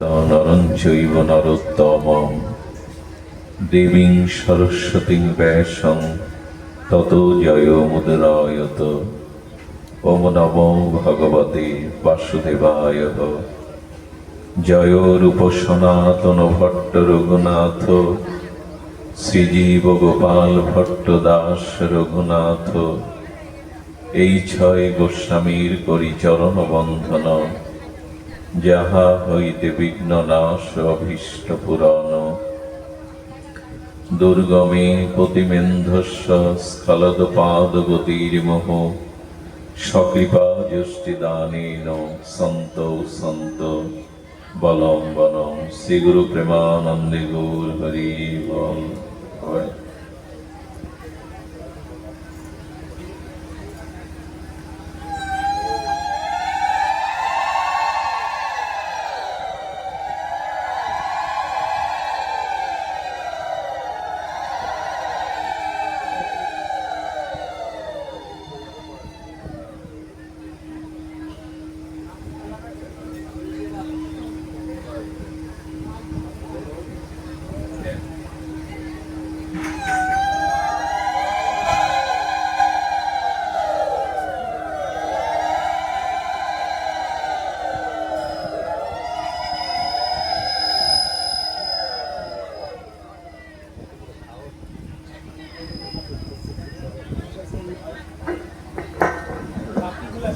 নরং চৈব নরোত্তমং দেবীং সরস্বতীং ব্যাসং ততো জয়মুদীরয়ত। ওম নমো ভগবতে বাসুদেবায়। জয় রূপ সনাতন ভট্ট রঘুনাথ, শ্রীজীব গোপাল ভট্ট দাস রঘুনাথ। এই ছয় গোস্বামীর করি চরণ বন্ধন, যাহা হইতে বিঘ্ন নাশ অভীষ্ট পূরণ। দুর্গমে পতিমেন্ধস্য স্খলদপাদগতির্মোহ, সকৃপা যষ্টিদানেন সন্তৌ সন্ত বলম বলম। শ্রী গুরু প্রেমানন্দে গৌর হরি বল।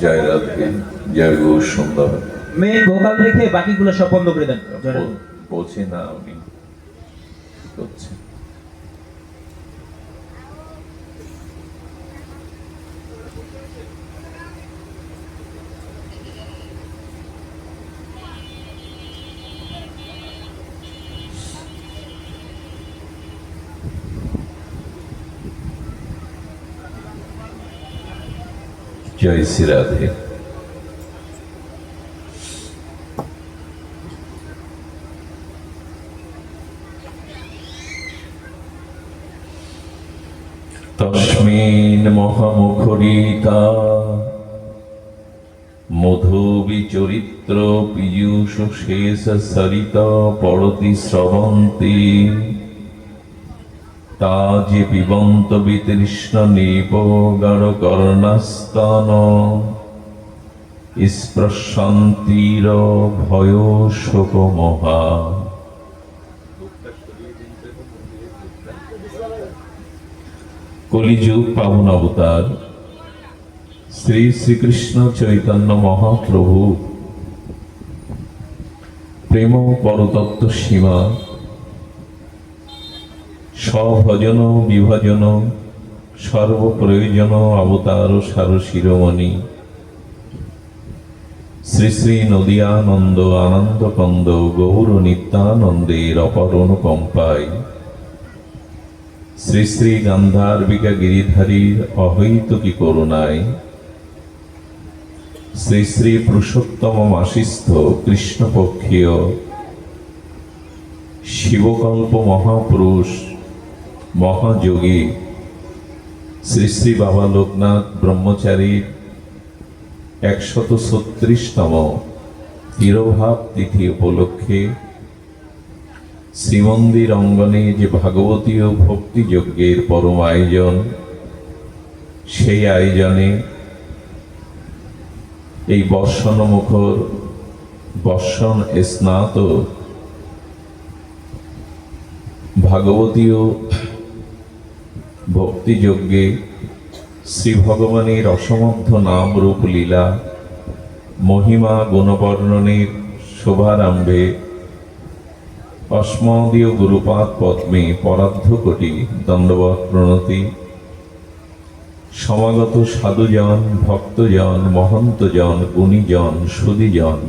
জয় রাধে, জয় গৌর সুন্দর। মেন ভোকাল রেখে বাকিগুলো সব বন্ধ করে দেন। পৌঁছে না উনি করছে। জয় শ্রী রাধে। তস্মিন মহামুখরিতা মধু বিচরিত্র পীযূষ শেষ সরিত পড়তি স্রবন্তি, তা যে পিবন্ত বিতৃষ্ণ নিপগাঢ় কর্ণাস্তন, স্পৃশন্তীর ভয় শোক মহা। কলিযুগ পাবন অবতার শ্রী শ্রীকৃষ্ণ চৈতন্য মহাপ্রভু প্রেম পরতত্ত্ব সীমা, স্বভজন বিভজন সর্বপ্রয়োজন অবতার সার শিরোমণি শ্রী শ্রী নদিয়ানন্দ আনন্দ কন্দ গৌর নিত্যানন্দের অপর অনুকম্পায়, শ্রী শ্রী গান্ধার্বিকা গিরিধারীর অহৈতুকী করুণায়, শ্রী শ্রী পুরুষোত্তম মাসিস্থ কৃষ্ণপক্ষীয় শিবকল্প মহাপুরুষ মহাযোগী শ্রী শ্রী বাবা লোকনাথ ব্রহ্মচারীর 136তম তিরোভাব তিথি উপলক্ষে শ্রীমন্দির অঙ্গনে যে ভাগবতীয় ভক্তিযজ্ঞের পরম আয়োজন, সেই আয়োজনে এই বর্ষণমুখর বর্ষণ স্নাত ভাগবতীয় ভক্তিযজ্ঞে শ্রী ভগবানের অসমর্থ নাম রূপ লীলা মহিমা গুণবর্ণনের শুভারম্ভে অস্মদীয় গুরুপাদ পদ্মে পরার্ধ কোটি দণ্ডবৎ প্রণতি। সমাগত সাধুজন, ভক্তজন, মহন্তজন, গুণীজন, সুধীজন,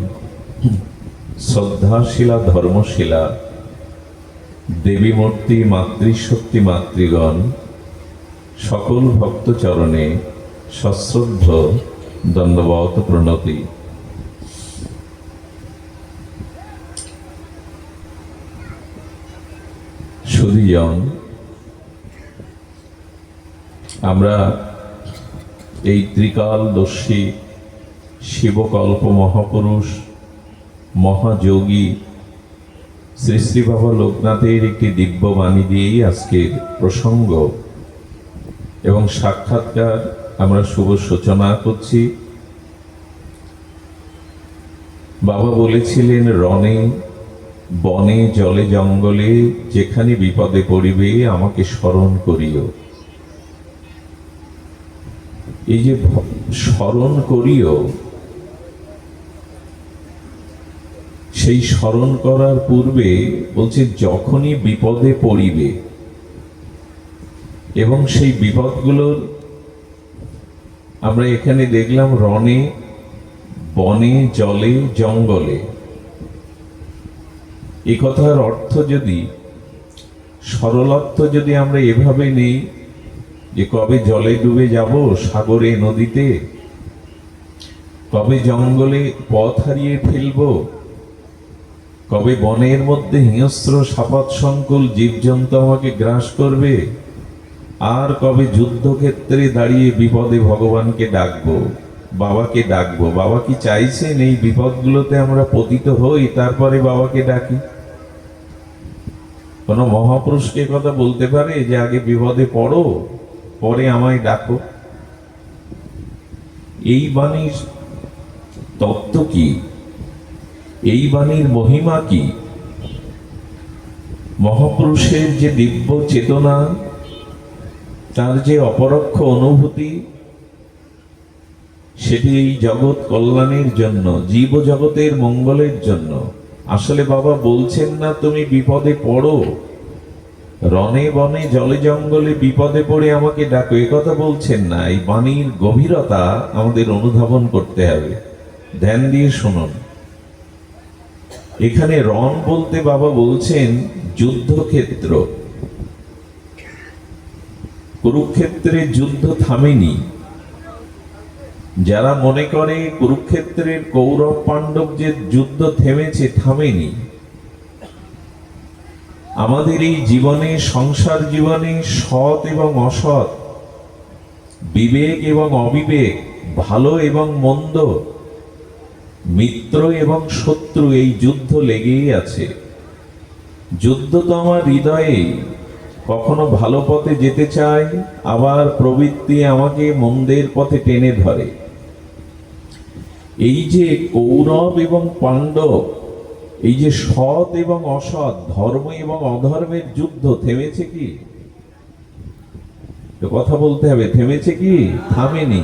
শ্রদ্ধাশীলা ধর্মশীলা দেবী মূর্তি মাতৃশক্তি মাতৃগণ, সকল ভক্তচরণে সশ্রদ্ধ দণ্ডবৎ প্রণতি। সুধীজন, আমরা এই ত্রিকালদর্শী শিবকল্প মহাপুরুষ মহাযোগী শ্রী শ্রী বাবা লোকনাথের একটি দিব্য বাণী দিয়েই আজকের প্রসঙ্গ এবং সাক্ষাৎকার আমরা শুভ সূচনা করছি। বাবা বলেছিলেন, রণে বনে জলে জঙ্গলে যেখানে বিপদে পড়িবে আমাকে স্মরণ করিও। এই যে স্মরণ করিও, সেই স্মরণ করার পূর্বে বলছে যখনই বিপদে পড়িবে, এবং সেই বিপদগুলোর আমরা এখানে দেখলাম রণে বনে জলে জঙ্গলে। এই কথার অর্থ যদি সরলার্থ যদি আমরা এভাবে নেই যে কবে জলে ডুবে যাব সাগরে নদীতে, কবে জঙ্গলে পথ হারিয়ে ফেলব, কবে বনের মধ্যে হিংস্র সাপাত সংকুল জীবজন্তু আমাকে গ্রাস করবে, আর কবে যুদ্ধক্ষেত্রে দাঁড়িয়ে বিপদে ভগবানকে ডাকবো, বাবাকে ডাকবো। বাবা কি চাইছেন এই বিপদগুলোতে আমরা পতিত হই তারপরে বাবাকে ডাকি? কোন মহাপুরুষকে কথা বলতে পারে যে আগে বিপদে পড়ো পরে আমায় ডাকো? এই বাণীর তত্ত্ব কি? এই বাণীর মহিমা কি? মহাপুরুষের যে দিব্য চেতনা, তার যে অপরোক্ষ অনুভূতি, সেটি এই জগৎ কল্যাণের জন্য, জীব জগতের মঙ্গলের জন্য। আসলে বাবা বলছেন না তুমি বিপদে পড়ো, রণে বনে জলে জঙ্গলে বিপদে পড়ে আমাকে ডাকো, এ কথা বলছেন না। এই বাণীর গভীরতা আমাদের অনুধাবন করতে হবে। ধ্যান দিয়ে শুনুন। এখানে রণ বলতে বাবা বলছেন যুদ্ধক্ষেত্র। কুরুক্ষেত্রে যুদ্ধ থামেনি। যারা মনে করে কুরুক্ষেত্রের কৌরব পাণ্ডব যে যুদ্ধ থেমেছে, থামেনি। আমাদের এই জীবনে, সংসার জীবনে সৎ এবং অসৎ, বিবেক এবং অবিবেক, ভালো এবং মন্দ, মিত্র এবং শত্রু, এই যুদ্ধ লেগেই আছে। যুদ্ধ তো আমার হৃদয়ে, কখনো ভালো পথে যেতে চাই, আবার প্রবৃত্তি আমাকে মন্দের পথে টেনে ধরে। এই যে কৌরব এবং পাণ্ডব, এই যে সৎ এবং অসৎ, ধর্ম এবং অধর্মের যুদ্ধ থেমেছে কি? কথা বলতে হবে, থেমেছে কি? থামেনি।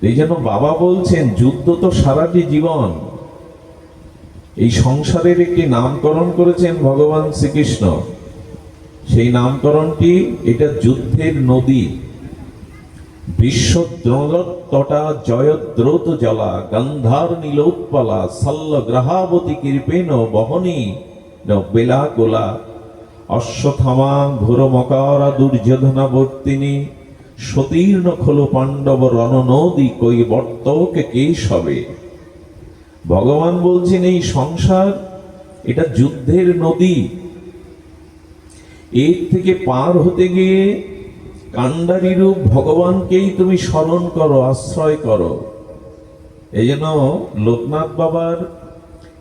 এই জন্য বাবা বলছেন যুদ্ধ তো সারাটি জীবন। এই সংসারের একটি নামকরণ করেছেন ভগবান শ্রীকৃষ্ণ। সেই নামকরণটি, এটা যুদ্ধের নদী। বিশ্বদ্রোণতটা জয়দ্রোত জলা গন্ধার নীলোৎপলা সল্ল গ্রহাবতী কৃপেণ বহনী বেলা গোলা অশ্বথামা ঘোর মকারা দুর্যোধনাবর্তিনী সতীর্ণ খোলো পাণ্ডব রণনদী কই বর্তকে কেশবে। ভগবান বলছেন এই সংসার এটা যুদ্ধের নদী। এর থেকে পার হতে গিয়ে কাণ্ডারী রূপ ভগবানকেই তুমি স্মরণ করো, আশ্রয় করো। এই জন্য লোকনাথ বাবার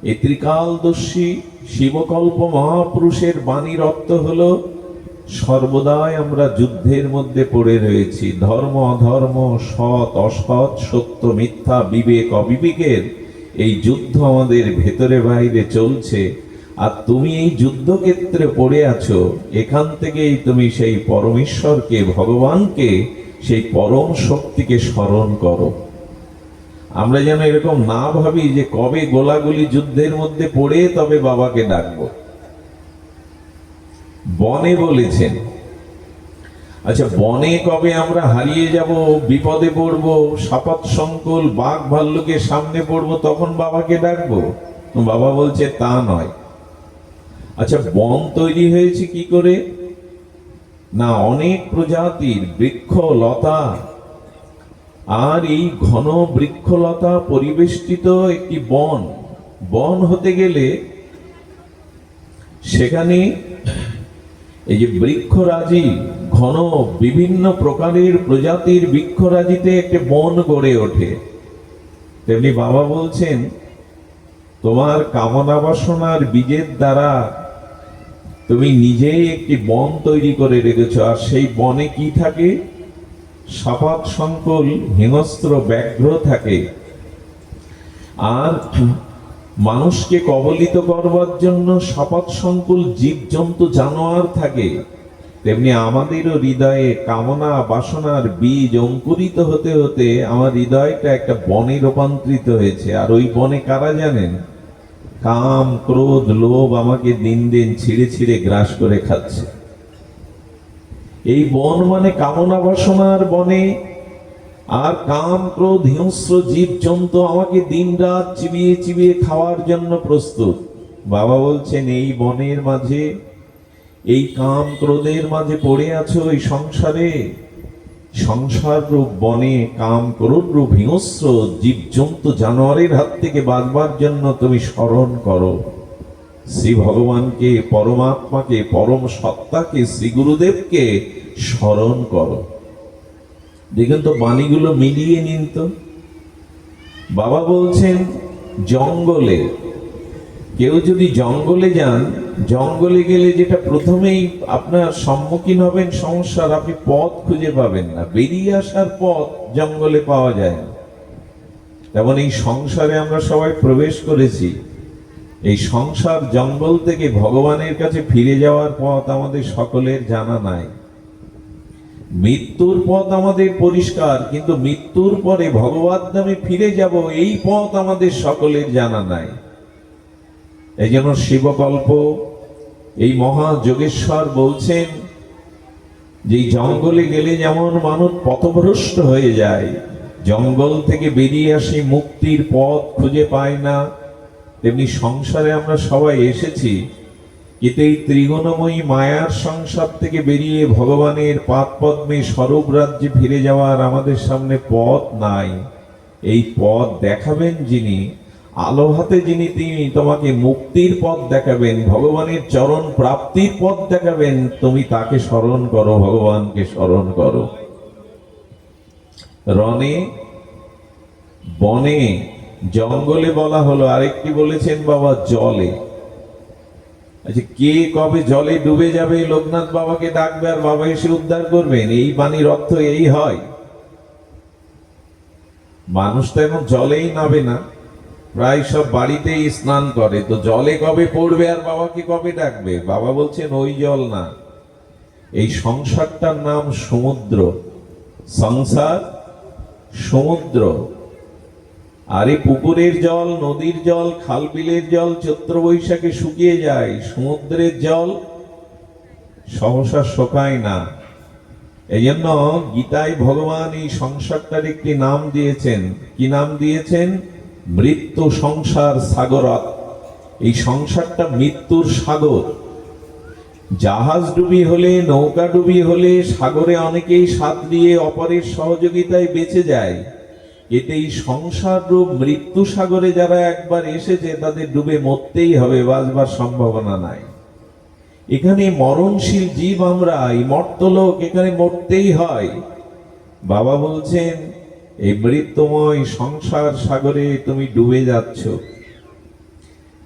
এই ত্রিকালদর্শী শিবকল্প মহাপুরুষের বাণীর অর্থ হলো সর্বদাই আমরা যুদ্ধের মধ্যে পড়ে রয়েছি। ধর্ম অধর্ম, সৎ অসৎ, সত্য মিথ্যা, বিবেক অবিবেকের এই যুদ্ধ আমাদের ভেতরে বাইরে চলছে। আর তুমি এই যুদ্ধক্ষেত্রে পড়ে আছো, এখান থেকেই তুমি সেই পরমেশ্বরকে, ভগবানকে, সেই পরম শক্তিকে স্মরণ করো। আমরা যেন এরকম না ভাবি যে কবে গোলাগুলি যুদ্ধের মধ্যে পড়ে তবে বাবাকে ডাকবো। বনে বলেছেন, আচ্ছা বনে কবে আমরা হারিয়ে যাব, বিপদে পড়বো, সাপাত সংকুল বাঘ ভাল্লুকের সামনে পড়বো, তখন বাবাকে ডাকবো? বাবা বলছে তা নয়। আচ্ছা বন তৈরি হয়েছে কি করে? না, অনেক প্রজাতির বৃক্ষ লতা, আর এই ঘন বৃক্ষলতা পরিবেষ্টিত একটি বন। বন হতে গেলে সেখানে এই যে বৃক্ষরাজি, ঘন বিভিন্ন প্রকারের প্রজাতির বৃক্ষরাজিতে একটি বন গড়ে ওঠে। তেমনি বাবা বলছেন তোমার কামনা বাসনার বীজের দ্বারা তুমি নিজেই একটি বন তৈরি করে রেখেছ, আর সেই বনে কি থাকে? সাপাত সংকুল হিংস্র ব্যাঘ্র থাকে, আর মানুষকে কবলিত করবার জন্য সাপাত সংকুল জীবজন্তু জানোয়ার থাকে। তেমনি আমাদেরও হৃদয়ে কামনা বাসনার বীজ অঙ্কুরিত হতে হতে আমার হৃদয়টা একটা বনে রূপান্তরিত হয়েছে। আর ওই বনে কারা জানেন? কাম ক্রোধ লোভ আমাকে দিন দিন ছিঁড়ে ছিঁড়ে গ্রাস করে খাচ্ছে। এই বন মানে কামনা বাসনার বনে, আর কাম ক্রোধ হিংস্র জীব জন্তু আমাকে দিন রাত চিবিয়ে চিবিয়ে খাওয়ার জন্য প্রস্তুত। বাবা বলছেন এই বনের মাঝে, এই কাম ক্রোধের মাঝে পড়ে আছো এই সংসারে। সংসার রূপ বনে কাম ক্রোধ রূপ হিংস্র জীব জন্তু জানোয়ারের হাত থেকে বাঁচবার জন্য তুমি স্মরণ করো শ্রী ভগবানকে, পরমাত্মাকে, পরম সত্তাকে, শ্রী গুরুদেবকে স্মরণ করো। দেখুন তো বাণীগুলো মিলিয়ে নিন তো। বাবা বলছেন জঙ্গলে, কেউ যদি জঙ্গলে যান, জঙ্গলে গেলে যেটা প্রথমেই আপনার সম্মুখীন হবেন সমস্যার, আপনি পথ খুঁজে পাবেন না, বেরিয়ে আসার পথ জঙ্গলে পাওয়া যায় না। তেমন এই সংসারে আমরা সবাই প্রবেশ করেছি, এই সংসার জঙ্গল থেকে ভগবানের কাছে ফিরে যাওয়ার পথ আমাদের সকলের জানা নাই। মৃত্যুর পথ আমাদের পরিষ্কার, কিন্তু মৃত্যুর পরে ভগবত ধামে ফিরে যাব এই পথ আমাদের সকলের জানা নাই। এই জন্য শিবকল্প এই মহা যোগেশ্বর বলছেন যে জঙ্গলে গেলে যেমন মানুষ পথভ্রষ্ট হয়ে যায়, জঙ্গল থেকে বেরিয়ে আসি মুক্তির পথ খুঁজে পায় না, তেমনি সংসারে আমরা সবাই এসেছি, কিন্তু এই ত্রিগুণময়ী মায়ার সংসার থেকে বেরিয়ে ভগবানের পাদপদ্মে স্বরূপ রাজ্যে ফিরে যাওয়ার আমাদের সামনে পথ নাই। এই পথ দেখাবেন যিনি, আলো হাতে যিনি, তিনি তোমাকে মুক্তির পথ দেখাবেন, ভগবানের চরণ প্রাপ্তির পথ দেখাবেন। তুমি তাকে স্মরণ করো, ভগবানকে স্মরণ করো। রণে বনে জঙ্গলে বলা হলো, আরেকটি বলেছেন বাবা জলে। আচ্ছা, কে কবে জলে ডুবে যাবে লোকনাথ বাবাকে ডাকবে আর বাবা এসে উদ্ধার করবেন? এই বাণীর অর্থ এই হয়? মানুষ তো এখন জলেই নাবে না, প্রায় সব বাড়িতেই স্নান করে, তো জলে কবে পড়বে আর বাবাকে কবে ডাকবে? বাবা বলছেন ওই জল না, এই সংসারটার নাম সমুদ্র। সংসার সমুদ্র। আর এই পুকুরের জল, নদীর জল, খাল বিলের জল চৈত্র বৈশাখে শুকিয়ে যায়, সমুদ্রের জল সহসা শোকায় না। এই জন্য গীতায় ভগবান এই সংসারটার একটি নাম দিয়েছেন। কি নাম দিয়েছেন? মৃত্যু সংসার সাগরত। এই সংসারটা মৃত্যুর সাগর। জাহাজ ডুবি হলে, নৌকা ডুবি হলে সাগরে অনেকেই সাঁত দিয়ে অপরের সহযোগিতায় বেঁচে যায়, এতে এই সংসার রূপ মৃত্যু সাগরে যারা একবার এসেছে তাদের ডুবে মরতেই হবে, বাঁচবার সম্ভাবনা নাই। এখানে মরণশীল জীব আমরা, এই মর্তলোক, এখানে মরতেই হয়। বাবা বলছেন এই মৃত্যুময় সংসার সাগরে তুমি ডুবে যাচ্ছ,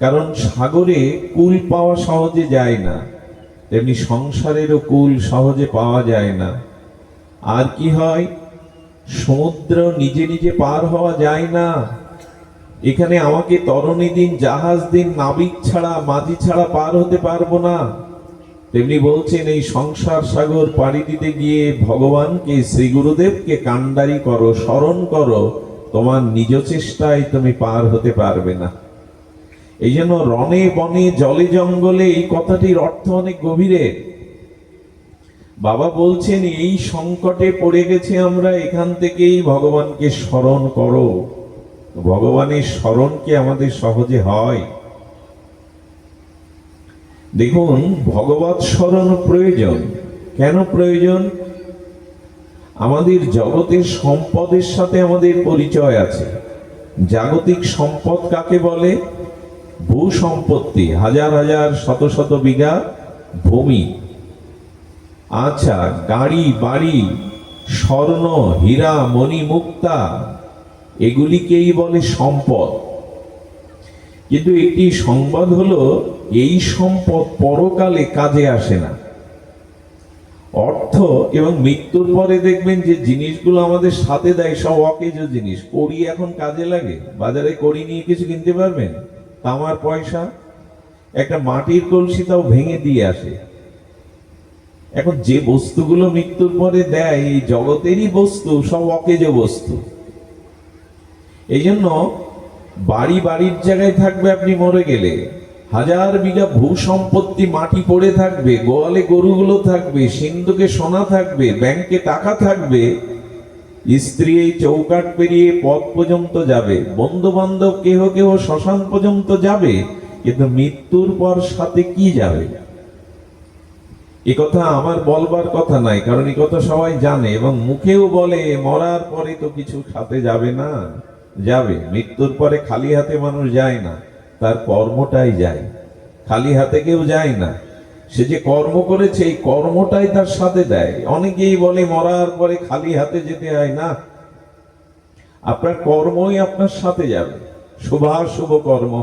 কারণ সাগরে কুল পাওয়া সহজে যায় না, তেমনি সংসারেরও কুল সহজে পাওয়া যায় না। আর কি হয়? সমুদ্র নিজে নিজে পার হওয়া যায় না। এখানে আমাকে তরণী দিন, জাহাজ দিন, নাবিক ছাড়া, মাঝি ছাড়া পার হতে পারবো না। তেমনি বলছেন এই সংসার সাগর পাড়ি দিতে গিয়ে ভগবানকে, শ্রী গুরুদেবকে কান্ডারি করো, স্মরণ করো, তোমার নিজ চেষ্টায় তুমি পার হতে পারবে না। এই জন্য রণে বনে জলে জঙ্গলে এই কথাটির অর্থ অনেক গভীরে। বাবা বলছেন এই সংকটে পড়ে গেছে আমরা, এখান থেকেই ভগবানকে স্মরণ করো। ভগবানের স্মরণ কি আমাদের সহজে হয়? দেখুন, ভগবৎ স্মরণ প্রয়োজন। কেন প্রয়োজন? আমাদের জগতের সম্পদের সাথে আমাদের পরিচয় আছে। জাগতিক সম্পদ কাকে বলে? ভূ সম্পত্তি, হাজার হাজার শত শত বিঘা ভূমি। আচ্ছা, গাড়ি বাড়ি, স্বর্ণ হীরা মণি মুক্তা, এগুলিকেই বলে সম্পদ। কিন্তু একটি সংবাদ হলো, এই সম্পদ পরকালে কাজে আসে না। অর্থ এবং মৃত্যুর পরে দেখবেন যে জিনিসগুলো আমাদের সাথে দেয় সব অকেজ জিনিস। কড়ি এখন কাজে লাগে, বাজারে কড়ি নিয়ে কিছু কিনতে পারবেন? তামার পয়সা, একটা মাটির কলসি তাও ভেঙে দিয়ে আসে। এখন যে বস্তুগুলো মৃত্যুর পরে দেয় এই জগতেরই বস্তু, সব অকেজ বস্তু। এই জন্য বাড়ির জায়গায় থাকবে, আপনি মরে গেলে 1000 বিঘা ভূ সম্পত্তি মাটি পড়ে থাকবে, গোয়ালে গরুগুলো থাকবে, সিন্ধুকে সোনা থাকবে, ব্যাংকে টাকা থাকবে, স্ত্রী এই চৌকাট পেরিয়ে পথ পর্যন্ত যাবে, বন্ধু বান্ধব কেহ কেহ শ্মশান পর্যন্ত যাবে, কিন্তু মৃত্যুর পর সাথে কি যাবে? এ কথা আমার বলবার কথা নাই, কারণ এই কথা সবাই জানে এবং মুখেও বলে মরার পরে তো কিছু সাথে যাবে না। যাবে, মৃত্যুর পরে খালি হাতে মানুষ যায় না, তার কর্মটাই যায়। খালি হাতে কেউ যায় না, সে যে কর্ম করেছে এই কর্মটাই তার সাথে দেয়। অনেকেই বলে মরার পরে খালি হাতে যেতে হয় না, আপনার কর্মই আপনার সাথে যাবে, শুভাশুভ কর্ম।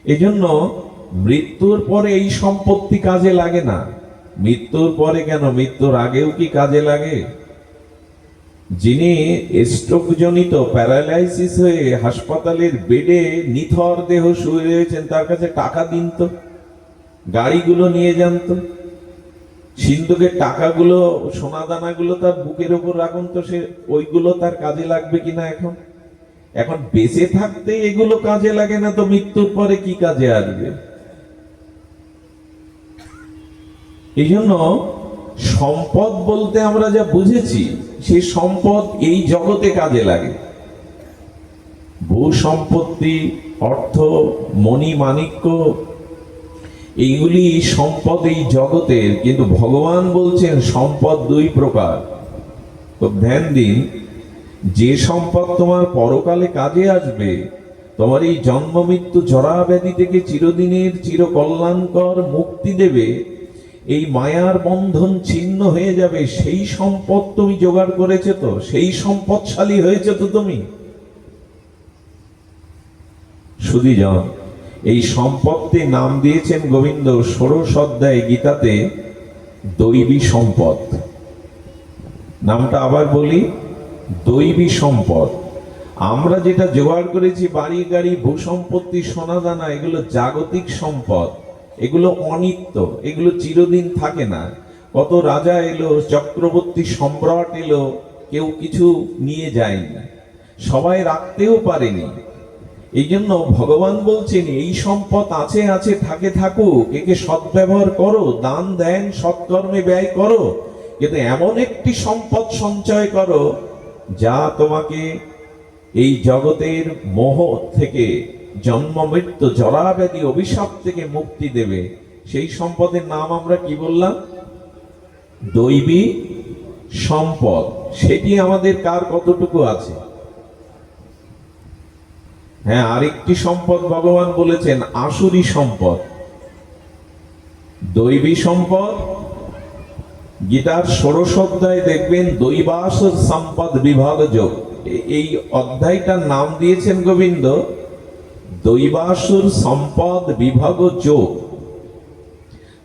এই জন্য মৃত্যুর পরে এই সম্পত্তি কাজে লাগে না। মৃত্যুর পরে কেন, মৃত্যুর আগেও কি কাজে লাগে? যিনি স্ট্রোক জনিত প্যারালাইসিস হয়ে হাসপাতালের বেডে নিথর দেহ শুয়ে রয়েছেন, তার কাছে টাকা দিন তো, গাড়িগুলো নিয়ে যান তো, সিন্ধুকের টাকাগুলো, সোনা দানাগুলো তার বুকের উপর রাখুন তো, সে ওইগুলো তার কাজে লাগবে কিনা? এখন বেঁচে থাকতে এগুলো কাজে লাগে না, তো মৃত্যুর পরে কি কাজে আসবে? এই জন্য সম্পদ বলতে আমরা যা বুঝেছি, সেই সম্পদ এই জগতে কাজে লাগে। ভূ সম্পত্তি, অর্থ, মণি মাণিক্য, এইগুলি সম্পদ এই জগতের। কিন্তু ভগবান বলছেন সম্পদ 2 প্রকার। তো ধ্যান দিন, যে সম্পদ তোমার পরকালে কাজে আসবে, তোমার এই জন্ম মৃত্যু জরা ব্যাধি থেকে চিরদিনের চিরকল্যাণকর মুক্তি দেবে, এই মায়ার বন্ধন ছিন্ন হয়ে যাবে, সেই সম্পদ তুমি জোগাড় করেছো তো, সেই সম্পদশালী হয়েছে তো তুমি। সুধীজন, এই সম্পদটির নাম দিয়েছেন গোবিন্দ 16 অধ্যায় গীতাতে দৈবী সম্পদ। নামটা আবার বলি, দৈবী সম্পদ। আমরা যেটা জোগাড় করেছি, বাড়ি গাড়ি ভূ সম্পত্তি সোনা দানা, এগুলো জাগতিক সম্পদ, এগুলো অনিত্য, এগুলো চিরদিন থাকে না। কত রাজা এলো, চক্রবর্তী সম্রাট এলো, কেউ কিছু নিয়ে যায়নি, সবাই রাখতেও পারেনি। এই জন্য ভগবান বলছেন এই সম্পদ আছে আছে, থাকে থাকুক, একে সদ্ব্যবহার করো, দান দেন সৎকর্মে ব্যয় করো, কিন্তু এমন একটি সম্পদ সঞ্চয় করো যা তোমাকে এই জগতের মোহ থেকে, জন্ম মৃত্যু জরা ব্যাধি অভিশাপ থেকে মুক্তি দেবে। সেই সম্পদের নাম আমরা কি বললাম? দৈবী সম্পদ। সেটি আমাদের কার কতটুকু আছে? হ্যাঁ, আরেকটি সম্পদ ভগবান বলেছেন আসুরি সম্পদ। দৈবী সম্পদ গীতার 16 অধ্যায় দেখবেন দৈবাসুর সম্পদ বিভাগ যোগ। এই অধ্যায়টার নাম দিয়েছেন গোবিন্দ দৈবাসুর সম্পদ বিভাগ যোগ।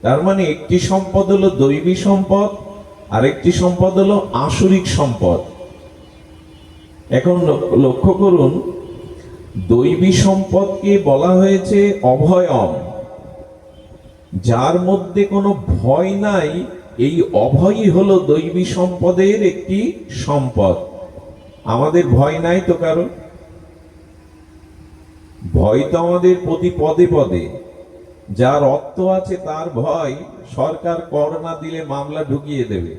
তার মানে একটি সম্পদ হলো দৈবী সম্পদ, আরেকটি সম্পদ হলো আসুরিক সম্পদ। এখন লক্ষ্য করুন, দৈবী সম্পদকে বলা হয়েছে অভয়ম, যার মধ্যে কোনো ভয় নাই। এই অভয়ই হলো দৈবী সম্পদের একটি সম্পদ। আমাদের ভয় নাই তো কারো, ভয় তো আমাদের প্রতি পদে পদে। যার অর্থ আছে তার ভয় সরকার কর না দিলে মামলা ঢুকিয়ে দেবে।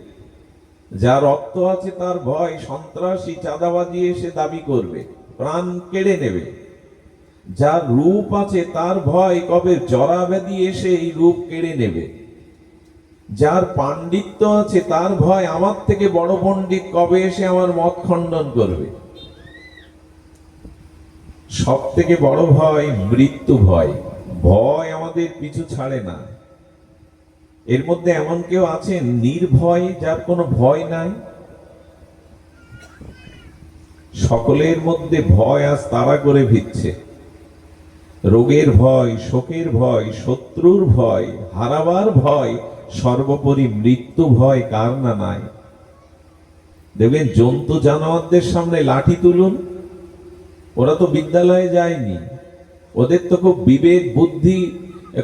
যার অর্থ আছে তার ভয় সন্ত্রাসী চাঁদাবাজি এসে দাবি করবে, প্রাণ কেড়ে নেবে। যার রূপ আছে তার ভয় কবে জরা ব্যাধি এসে এই রূপ কেড়ে নেবে। যার পাণ্ডিত্য আছে তার ভয় আমার থেকে বড় পণ্ডিত কবে এসে আমার মত খণ্ডন করবে। সব থেকে বড় ভয় মৃত্যু ভয়। ভয় আমাদের পিছু ছাড়ে না। এর মধ্যে এমন কেউ আছেন নির্ভয়, যার কোনো ভয় নাই? সকলের মধ্যে ভয় আজ তাড়া করে ভিড়ছে। রোগের ভয়, শোকের ভয়, শত্রুর ভয়, হারাবার ভয়, সর্বোপরি মৃত্যু ভয় কার না নাই। দেখবেন জন্তু জানোয়ারদের সামনে লাঠি তুলুন, ওরা তো বিদ্যালয়ে যায়নি, ওদের তো খুব বিবেক বুদ্ধি,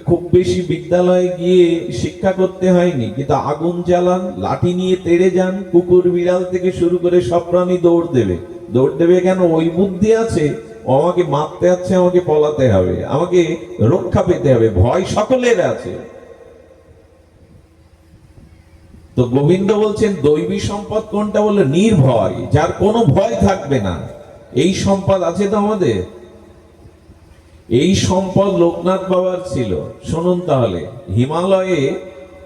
খুব বেশি বিদ্যালয়ে গিয়ে শিক্ষা করতে হয়নি, কিন্তু আগুন জ্বালান, লাঠি নিয়ে তেড়ে যান, কুকুর বিড়াল থেকে শুরু করে সব প্রাণী দৌড় দেবে। দৌড় দেবে কেন? ওই বুদ্ধি আছে, ও আমাকে মারতে যাচ্ছে, আমাকে পলাতে হবে, আমাকে রক্ষা পেতে হবে, ভয় সকলের আছে। তো গোবিন্দ বলছেন দৈবী সম্পদ কোনটা? বলে নির্ভয়, যার কোনো ভয় থাকবে না। এই সম্পদ আছে তো আমাদের। এই সম্পদ লোকনাথ বাবার ছিল। শুনুন তাহলে, হিমালয়ে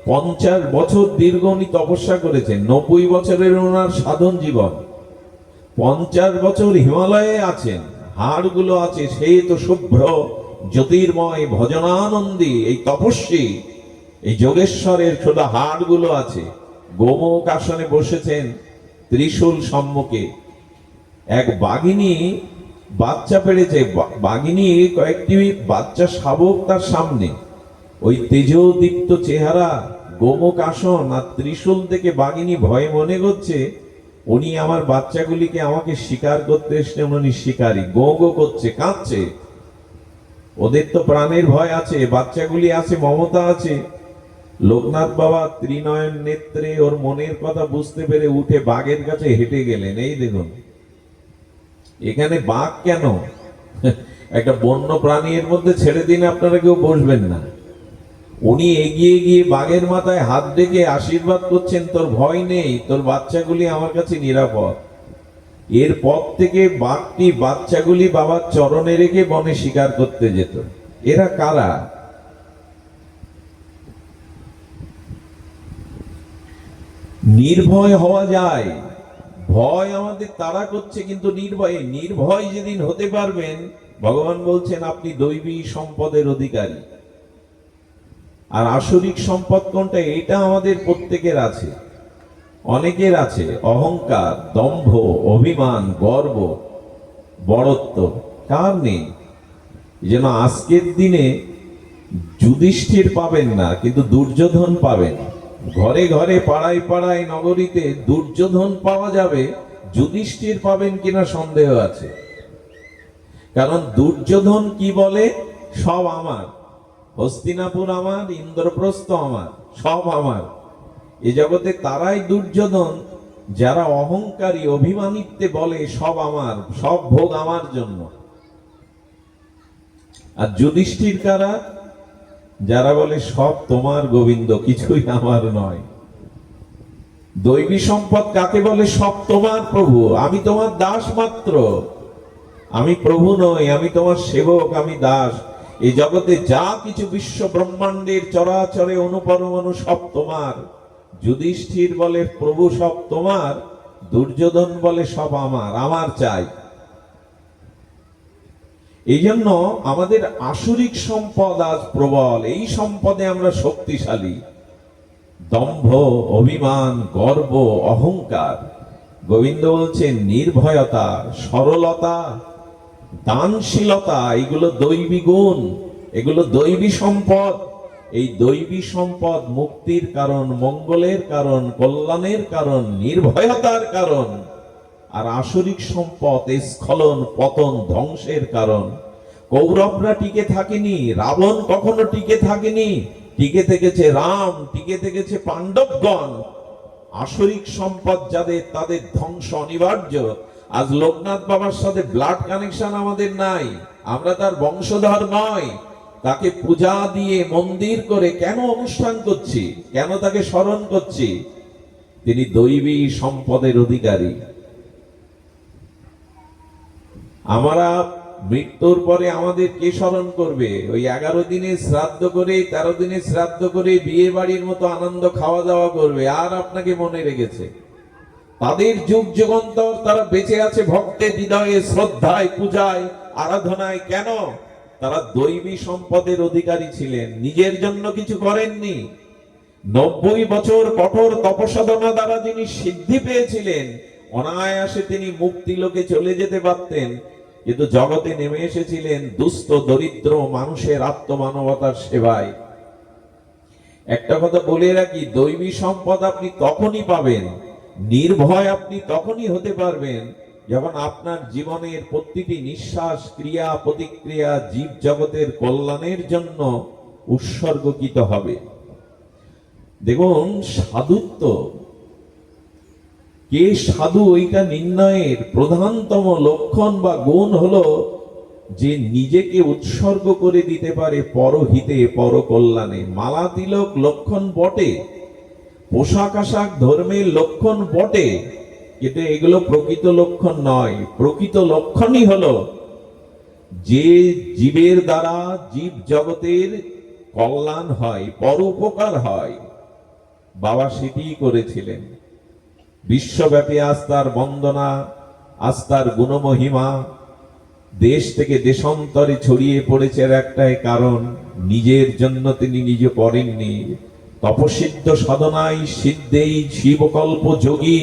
50 বছর দীর্ঘ উনি তপস্যা করেছেন, 90 বছরের ওনার সাধন জীবন। 50 বছর হিমালয়ে আছেন, হাড়গুলো আছে, সেই তো শুভ্র জ্যোতির্ময় ভজনানন্দী এই তপস্বী, এই যোগেশ্বরের ছোট হাড়গুলো আছে। গোমুখ আসনে বসেছেন, ত্রিশূল সম্মুখে। এক বাঘিনী বাচ্চা পেড়েছে, বাঘিনী কয়েকটি বাচ্চা শাবক তার সামনে, ওই তেজোদীপ্ত চেহারা, গোমুখ আসন আর ত্রিশূল থেকে বাঘিনী ভয়ে মনে করছে উনি আমার বাচ্চাগুলিকে আমাকে শিকার করতে এসছেন, উনি শিকারী। গো গো করছে, কাঁদছে। ওদের তো প্রাণের ভয় আছে, বাচ্চাগুলি আছে, মমতা আছে। লোকনাথ বাবা ত্রিনয়ন নেত্রে ওর মনের কথা বুঝতে পেরে উঠে বাঘের কাছে হেঁটে গেলেন। এই দেখুন, এখানে বাঘ কেন? একটা বন্য প্রাণীর মধ্যে ছেড়ে দিন, আপনারা কেউ বসবেন না। উনি এগিয়ে গিয়ে বাঘের মাথায় হাত রেখে আশীর্বাদ করছেন, তোর ভয় নেই, তোর বাচ্চাগুলি আমার কাছে নিরাপদ। এরপর থেকে বাঘটি বাচ্চাগুলি বাবার চরণে রেখে বনে শিকার করতে যেত। এরা কারা? নির্ভয় হওয়া যায়, ভয় আমাদের তাড়া করছে, কিন্তু নির্ভয় যেদিন হতে পারবেন, ভগবান বলছেন আপনি দৈবী সম্পদের অধিকারী। আর আসরিক সম্পদ কোনটা? এটা আমাদের প্রত্যেকের আছে, অনেকের আছে। অহংকার, দম্ভ, অভিমান, গর্ব, বড়ত্ব কার নেই? যেন আজকের দিনে যুধিষ্ঠির পাবেন না, কিন্তু দুর্যোধন পাবেন। ঘরে ঘরে, পাড়ায় পাড়ায়, নগরীতে দুর্যোধন পাওয়া যাবে, যুধিষ্ঠির পাবেন কিনা সন্দেহ আছে। কারণ দুর্যোধন কি বলে? সব আমার, হস্তিনাপুর আমার, ইন্দ্রপ্রস্থ আমার, সব আমার। এ জগতে তারাই দুর্যোধন যারা অহংকারী, অভিমানিত্বে বলে সব আমার, সব ভোগ আমার জন্য। আর যুধিষ্ঠির কারা? যারা বলে সব তোমার গোবিন্দ, কিছুই আমার নয়। দৈবী সম্পদ কাকে বলে? সব তোমার প্রভু, আমি তোমার দাস মাত্র, আমি প্রভু নই, আমি তোমার সেবক, আমি দাস। এই জগতে যা কিছু বিশ্ব ব্রহ্মাণ্ডের চরাচরে অনুপরমাণু সব তোমার। যুধিষ্ঠির বলে প্রভু সব তোমার, দুর্যোধন বলে সব আমার, আমার চাই। এই জন্য আমাদের আসরিক সম্পদ আজ প্রবল, এই সম্পদে আমরা শক্তিশালী। দম্ভ, অভিমান, গর্ব, অহংকার। গোবিন্দ বলছেন নির্ভয়তা, সরলতা, দানশীলতা, এগুলো দৈবী গুণ, এগুলো দৈবী সম্পদ। এই দৈবী সম্পদ মুক্তির কারণ, মঙ্গলের কারণ, কল্যাণের কারণ, নির্ভয়তার কারণ। আর আসরিক সম্পদ স্খলন, পতন, ধ্বংসের কারণ। কৌরবরা টিকে থাকেনি, রাবণ কখনো টিকে থাকেনি, টিকে থেকেছে রাম, টিকে থেকেছে পাণ্ডবগণ। আসরিক সম্পদ যাদের, তাদের ধ্বংস অনিবার্য। আজ লোকনাথ বাবার সাথে ব্লাড কানেকশন আমাদের নাই, আমরা তার বংশধর নয়। তাকে পূজা দিয়ে মন্দির করে কেন অনুষ্ঠান করছি? কেন তাকে স্মরণ করছি? তিনি দৈবী সম্পদের অধিকারী। আমরা মৃত্যুর পরে আমাদের কে স্মরণ করবে? ওই 11 দিনে শ্রাদ্ধ করে, 13 দিনে শ্রাদ্ধ করে, বিয়ে বাড়ির মতো আনন্দ খাওয়া দাওয়া করবে, আর আপনাকে মনে রেখেছে। তাদের যুগ যুগান্তর তারা বেঁচে আছে ভক্তের হৃদয়ে, শ্রদ্ধায়, পূজায়, আরাধনায়। কেন? তারা দৈবী সম্পদের অধিকারী ছিলেন, নিজের জন্য কিছু করেননি। 90 বছর কঠোর তপসাধনা দ্বারা যিনি সিদ্ধি পেয়েছিলেন, অনায়াসে তিনি মুক্তি লোকে চলে যেতে পারতেন, কিন্তু জগতে নেমে এসেছিলেন দুস্থ দরিদ্র মানুষের আত্মমানবতার সেবায়। একটা কথা বলে রাখি, দৈবী সম্পদ আপনি তখনই পাবেন, নির্ভয় আপনি তখনই হতে পারবেন, যখন আপনার জীবনের প্রতিটি নিঃশ্বাস, ক্রিয়া, প্রতিক্রিয়া জীব জগতের কল্যাণের জন্য উৎসর্গকৃত হবে। দেখুন, সাধুত্ব কে সাধু, ওইটা নির্ণয়ের প্রধানতম লক্ষণ বা গুণ হলো যে নিজেকে উৎসর্গ করে দিতে পারে পরহিতে, পরকল্যাণে। মালা তিলক লক্ষণ বটে, পোশাক আশাক ধর্মের লক্ষণ বটে, কিন্তু এগুলো প্রকৃত লক্ষণ নয়। প্রকৃত লক্ষণই হলো যে জীবের দ্বারা জীব জগতের কল্যাণ হয়, পরোপকার হয়। বাবা সেটিই করেছিলেন। বিশ্বব্যাপী আস্থার বন্দনা, আস্থার গুণমহিমা দেশ থেকে দেশান্তরে ছড়িয়ে পড়েছে একটাই কারণ, নিজের জন্য তিনি নিজে করেননি। তপসিদ্ধ সাধনায় সিদ্ধেই শিবকল্প যোগী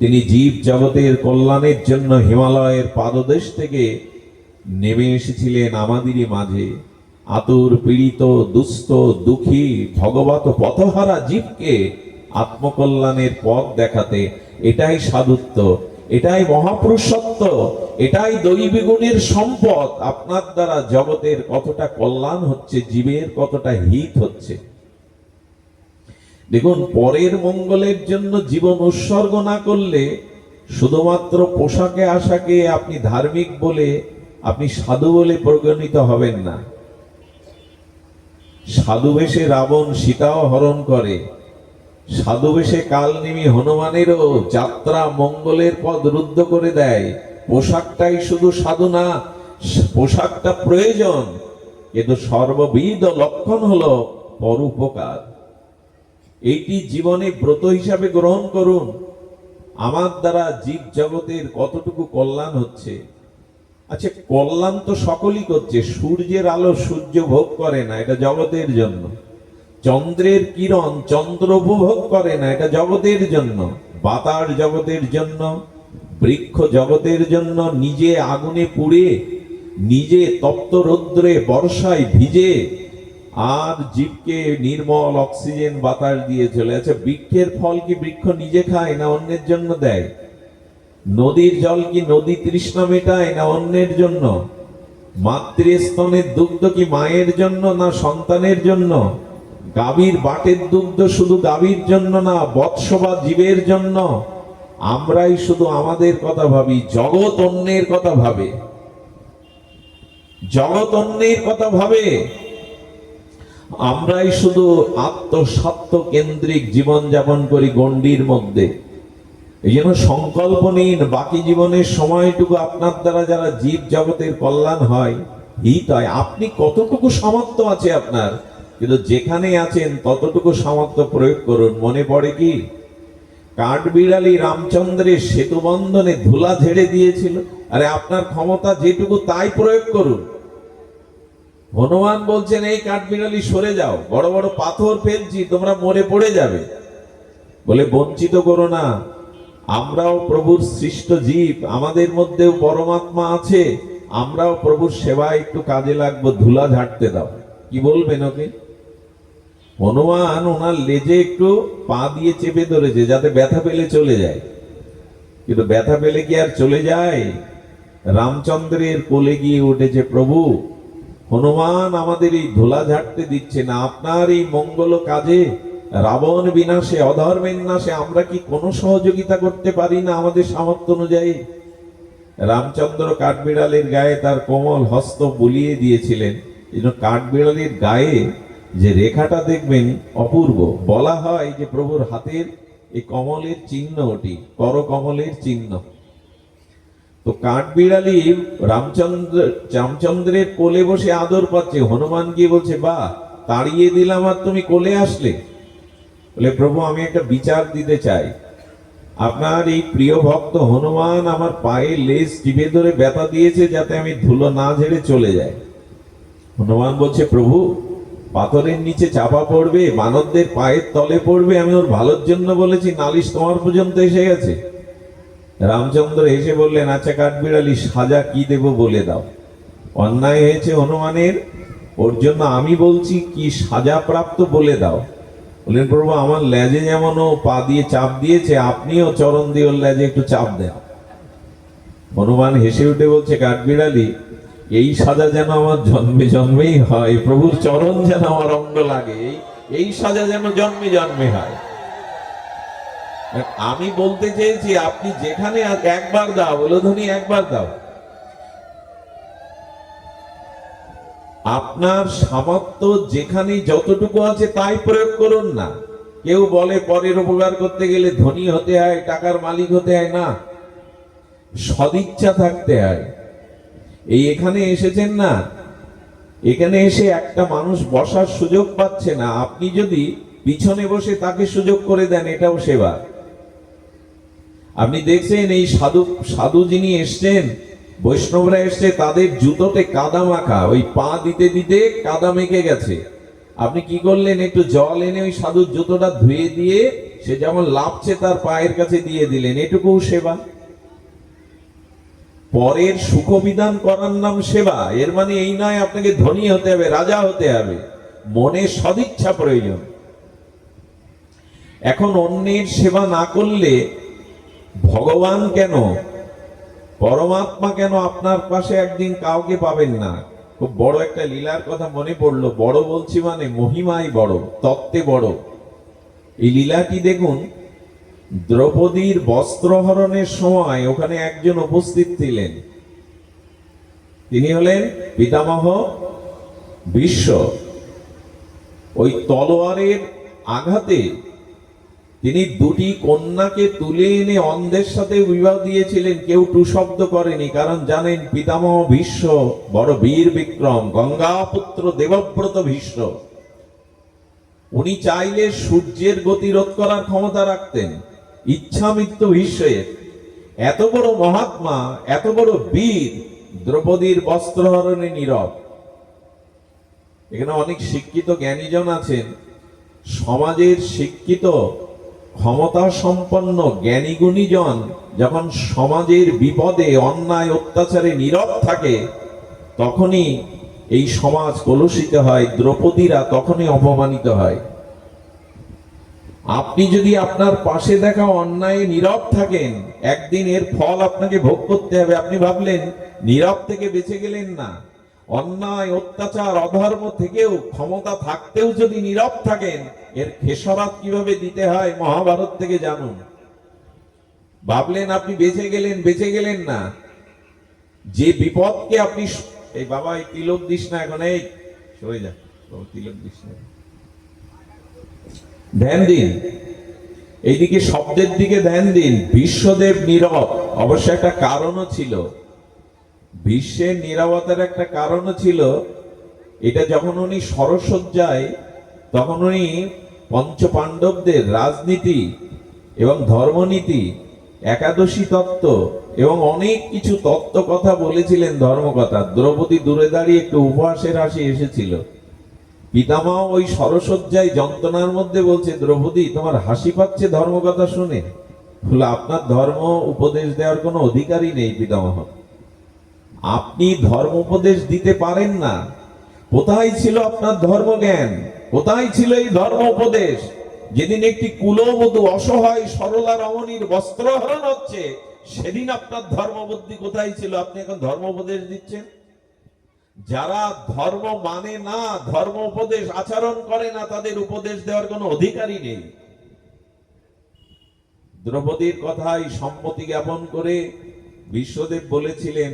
তিনি জীব জগতের কল্যাণের জন্য হিমালয়ের পাদদেশ থেকে নেমে এসেছিলেন আমাদেরই মাঝে, আতুর পীড়িত দুস্থ দুঃখী ভগবত পথহারা জীবকে আত্মকল্যাণের পথ দেখাতে। এটাই সাধুত্ব, এটাই মহাপুরুষত্ব, এটাই দৈবী গুণের সম্পদ। আপনার দ্বারা জগতের কতটা কল্যাণ হচ্ছে, জীবের কতটা হিত হচ্ছে। দেখুন, পরের মঙ্গলের জন্য জীবন উৎসর্গ না করলে শুধুমাত্র পোশাকে আশাকে আপনি ধার্মিক বলে, আপনি সাধু বলে পরিগণিত হবেন না। সাধু বেশে রাবণ সীতাও হরণ করে, সাধু বেশে কালনেমি হনুমানেরও যাত্রা মঙ্গলের পথ রুদ্ধ করে দেয়। পোশাকটাই শুধু সাধু না, পোশাকটা প্রয়োজন, কিন্তু সর্ববিধ লক্ষণ হলো পরোপকার। এইটি জীবনে ব্রত হিসাবে গ্রহণ করুন। আমার দ্বারা জীব জগতের কতটুকু কল্যাণ হচ্ছে। আচ্ছা, কল্যাণ তো সকলেই করছে। সূর্যের আলো সূর্য ভোগ করে না, এটা জগতের জন্য। চন্দ্রের কিরণ চন্দ্র উপভোগ করে না, এটা জগতের জন্য। বাতাস জগতের জন্য, বৃক্ষ জগতের জন্য। নিজে আগুনে পুড়ে, নিজে তপ্ত রৌদ্রে বর্ষায় ভিজে, আর জীবকে নির্মল অক্সিজেন বাতাস দিয়ে চলে। আচ্ছা, বৃক্ষের ফল কি বৃক্ষ নিজে খায় না অন্যের জন্য দেয়? নদীর জল কি নদী তৃষ্ণা মেটায় না অন্যের জন্য? মাতৃস্তনের দুগ্ধ কি মায়ের জন্য না সন্তানের জন্য? গাভীর বাটের দুগ্ধ শুধু গাভীর জন্য না, বৎস বা জীবের জন্য। আমরাই শুধু আমাদের কথা ভাবি, জগৎ অন্যের কথা ভাবে, জগৎ অন্যের কথা ভাবে। আমরাই শুধু আত্মস্বার্থ কেন্দ্রিক জীবন যাপন করি গণ্ডির মধ্যে। এই জন্য সংকল্প নিন, বাকি জীবনের সময়টুকু আপনার দ্বারা যারা জীব জগতের কল্যাণ হয়, হিত হয়। আপনি কতটুকু সামর্থ্য আছে আপনার, কিন্তু যেখানে আছেন ততটুকু সামর্থ্য প্রয়োগ করুন। মনে পড়ে কি কাঠবিড়ালি রামচন্দ্রের সেতু বন্ধনে ধুলা ঝেড়ে দিয়েছিল? আরে আপনার ক্ষমতা যেটুকু তাই প্রয়োগ করুন। হনুমান বলছেন, এই কাঠবিড়ালি সরে যাও, বড় বড় পাথর ফেলছি, তোমরা মরে পড়ে যাবে। বলে বঞ্চিত করো না, আমরাও প্রভুর সৃষ্ট জীব, আমাদের মধ্যেও পরমাত্মা আছে, আমরাও প্রভুর সেবায় একটু কাজে লাগবো, ধুলা ঝাড়তে দাও। কি বলবেন ওকে? হনুমান ওনার লেজে একটু পা দিয়ে চেপে ধরেছে যাতে ব্যথা পেলে চলে যায়, কিন্তু ব্যথা পেলে কি আর চলে যায়? রামচন্দ্রের কোলে গিয়ে উঠেছে, প্রভু হনুমান আমাদের এই ধুলা ঝাড়তে দিচ্ছে না, আপনার এই মঙ্গল কাজে, রাবণ বিনাশে, অধর্মের নাশে আমরা কি কোনো সহযোগিতা করতে পারি না আমাদের সামর্থ্য অনুযায়ী? রামচন্দ্র কাঠবিড়ালির গায়ে তার কোমল হস্ত বুলিয়ে দিয়েছিলেন। এই জন্য কাঠবিড়ালির গায়ে যে রেখাটা দেখবেন অপূর্ব। বলা হয় যে প্রভুর হাতের এই কমলের চিহ্ন, ওটি করকমলের চিহ্ন। তো কাঠবিড়ালি রামচন্দ্রের কোলে বসে আদর পাচ্ছে। হনুমান গিয়ে বলছে, বাহ, তাড়িয়ে দিলাম আর তুমি কোলে আসলে। বলে, প্রভু আমি একটা বিচার দিতে চাই। আপনার এই প্রিয় ভক্ত হনুমান আমার পায়ে লেজ টিপে ধরে ব্যথা দিয়েছে যাতে আমি ধুলো না ঝেড়ে চলে যাই। হনুমান বলছে, প্রভু পাথরের নিচে চাপা পড়বে, মানবদের পায়ের তলে পড়বে, আমি ওর ভালোর জন্য বলেছি, নালিশ তোমার পর্যন্ত এসে গেছে। রামচন্দ্র এসে বললেন, আচ্ছা কাঠবিড়ালি, সাজা কি দেব বলে দাও। অন্যায় হয়েছে হনুমানের, ওর জন্য আমি বলছি কি সাজা প্রাপ্ত বলে দাও। বললেন, প্রভু আমার লেজে যেমন ও পা দিয়ে চাপ দিয়েছে, আপনিও চরণ দিয়ে ওর লেজে একটু চাপ দেন। হনুমান হেসে উঠে বলছে, কাঠবিড়ালি, এই সাজা যেন আমার জন্মে জন্মেই হয়, প্রভুর চরণ যেন আমার অঙ্গ লাগে, এই সাজা যেন জন্মে জন্মে হয়। আমি বলতে চেয়েছি আপনি যেখানে একবার দাও, বলধ্বনি একবার দাও। আপনার সামর্থ্য যেখানে যতটুকু আছে তাই প্রয়োগ করুন না। কেউ বলে পরের উপকার করতে গেলে ধনী হতে হয়, টাকার মালিক হতে হয়, না, সদিচ্ছা থাকতে হয়। এই এখানে এসেছেন না, এখানে এসে একটা মানুষ বসার সুযোগ পাচ্ছে না, আপনি যদি পিছনে বসে তাকে সুযোগ করে দেন, এটাও সেবা। আপনি দেখছেন এই সাধু যিনি এসছেন, বৈষ্ণবরা এসছে, তাদের জুতোতে কাদা মাখা, ওই পা দিতে দিতে কাদা মেখে গেছে। আপনি কি করলেন, একটু জল এনে ওই সাধুর জুতোটা ধুয়ে দিয়ে সে যেমন লাফছে তার পায়ের কাছে দিয়ে দিলেন, এটুকু সেবা। পরের সুখবিধান করার নাম সেবা। এর মানে এই নয় আপনাকে ধনী হতে হবে, রাজা হতে হবে, মনে সদিচ্ছা প্রয়োজন। এখন অন্যের সেবা না করলে ভগবান কেন, পরমাত্মা কেন আপনার পাশে একদিন কাউকে পাবেন না। খুব বড় একটা লীলার কথা মনে পড়লো, বড় বলছি মানে মহিমাই বড়, তত্ত্বে বড়। এই লীলাটি দেখুন, দ্রৌপদীর বস্ত্রহরণের সময় ওখানে একজন উপস্থিত ছিলেন, তিনি হলেন পিতামহ ভীষ্ম। ওই তলোয়ারের আঘাতে তিনি দুটি কন্যাকে তুলে এনে অন্ধের সাথে বিবাহ দিয়েছিলেন, কেউ টু শব্দ করেনি, কারণ জানেন পিতামহ ভীষ্ম বড় বীর বিক্রম, গঙ্গাপুত্র দেবব্রত ভীষ্ম। উনি চাইলে সূর্যের গতি রোধ করার ক্ষমতা রাখতেন, ইচ্ছা মৃত্যু ভীষ্মের। এত বড় মহাত্মা, এত বড় বীর, দ্রৌপদীর বস্ত্রহরণে নীরব। এখানে অনেক শিক্ষিত জ্ঞানীজন আছেন, সমাজের শিক্ষিত ক্ষমতা সম্পন্ন জ্ঞানী গুণীজন যখন সমাজের বিপদে অন্যায় অত্যাচারে নীরব থাকে, তখনই এই সমাজ কলুষিত হয়, দ্রৌপদীরা তখনই অপমানিত হয়। আপনি যদি আপনার পাশে দেখা অন্যায় নীরব থাকেন, একদিন এর ফল আপনাকে ভোগ করতে হবে। আপনি ভাবলেন নীরব থেকে বেঁচে গেলেন না, অন্যায় অত্যাচার অধর্ম থেকেও, ক্ষমতা থাকতেও যদি নীরব থাকেন, এর খেসারত কিভাবে দিতে হয় মহাভারত থেকে জানুন। ভাবলেন আপনি বেঁচে গেলেন না, যে বিপদকে আপনি, এই বাবা এই তিলক দিস না, এখন এই সরে যা, তিলক দিস না, ধ্যান দিন, এইদিকে শব্দের দিকে ধ্যান দিন। বিশ্বদেব নীরব, অবশ্য একটা কারণও ছিল, বিশ্বের নীরবতার একটা কারণও ছিল। এটা যখন উনি সরসজ্জায়, তখন উনি পঞ্চপাণ্ডবদের রাজনীতি এবং ধর্মনীতি, একাদশী তত্ত্ব এবং অনেক কিছু তত্ত্ব কথা বলেছিলেন, ধর্মকথা। দ্রৌপদী দূরে দাঁড়িয়ে একটু উপহাসের হাসি এসেছিল। পিতামহ ওই সরসজ্জায় যন্ত্রণার মধ্যে বলছে, দ্রৌপদী তোমার হাসি পাচ্ছে ধর্মকথা শুনে? বলে, আপনার ধর্ম উপদেশ দেওয়ার কোনো অধিকারই নেই পিতামহ, আপনি ধর্ম উপদেশ দিতে পারেন না। কোথায় ছিল আপনার ধর্মজ্ঞান, কোথায় ছিল এই ধর্ম উপদেশ? যেদিন একটি কুলবধূ অসহায় সরলা রমণীর বস্ত্রহরণ হচ্ছে, সেদিন আপনার ধর্মবুদ্ধি কোথায় ছিল? আপনি এখন ধর্ম উপদেশ দিচ্ছেন। যারা ধর্ম মানে না, ধর্ম উপদেশ আচরণ করে না, তাদের উপদেশ দেওয়ার কোনো অধিকারই নেই। দ্রৌপদীর কথাই সম্মতি জ্ঞাপন করে বিশ্বদেব বলেছিলেন,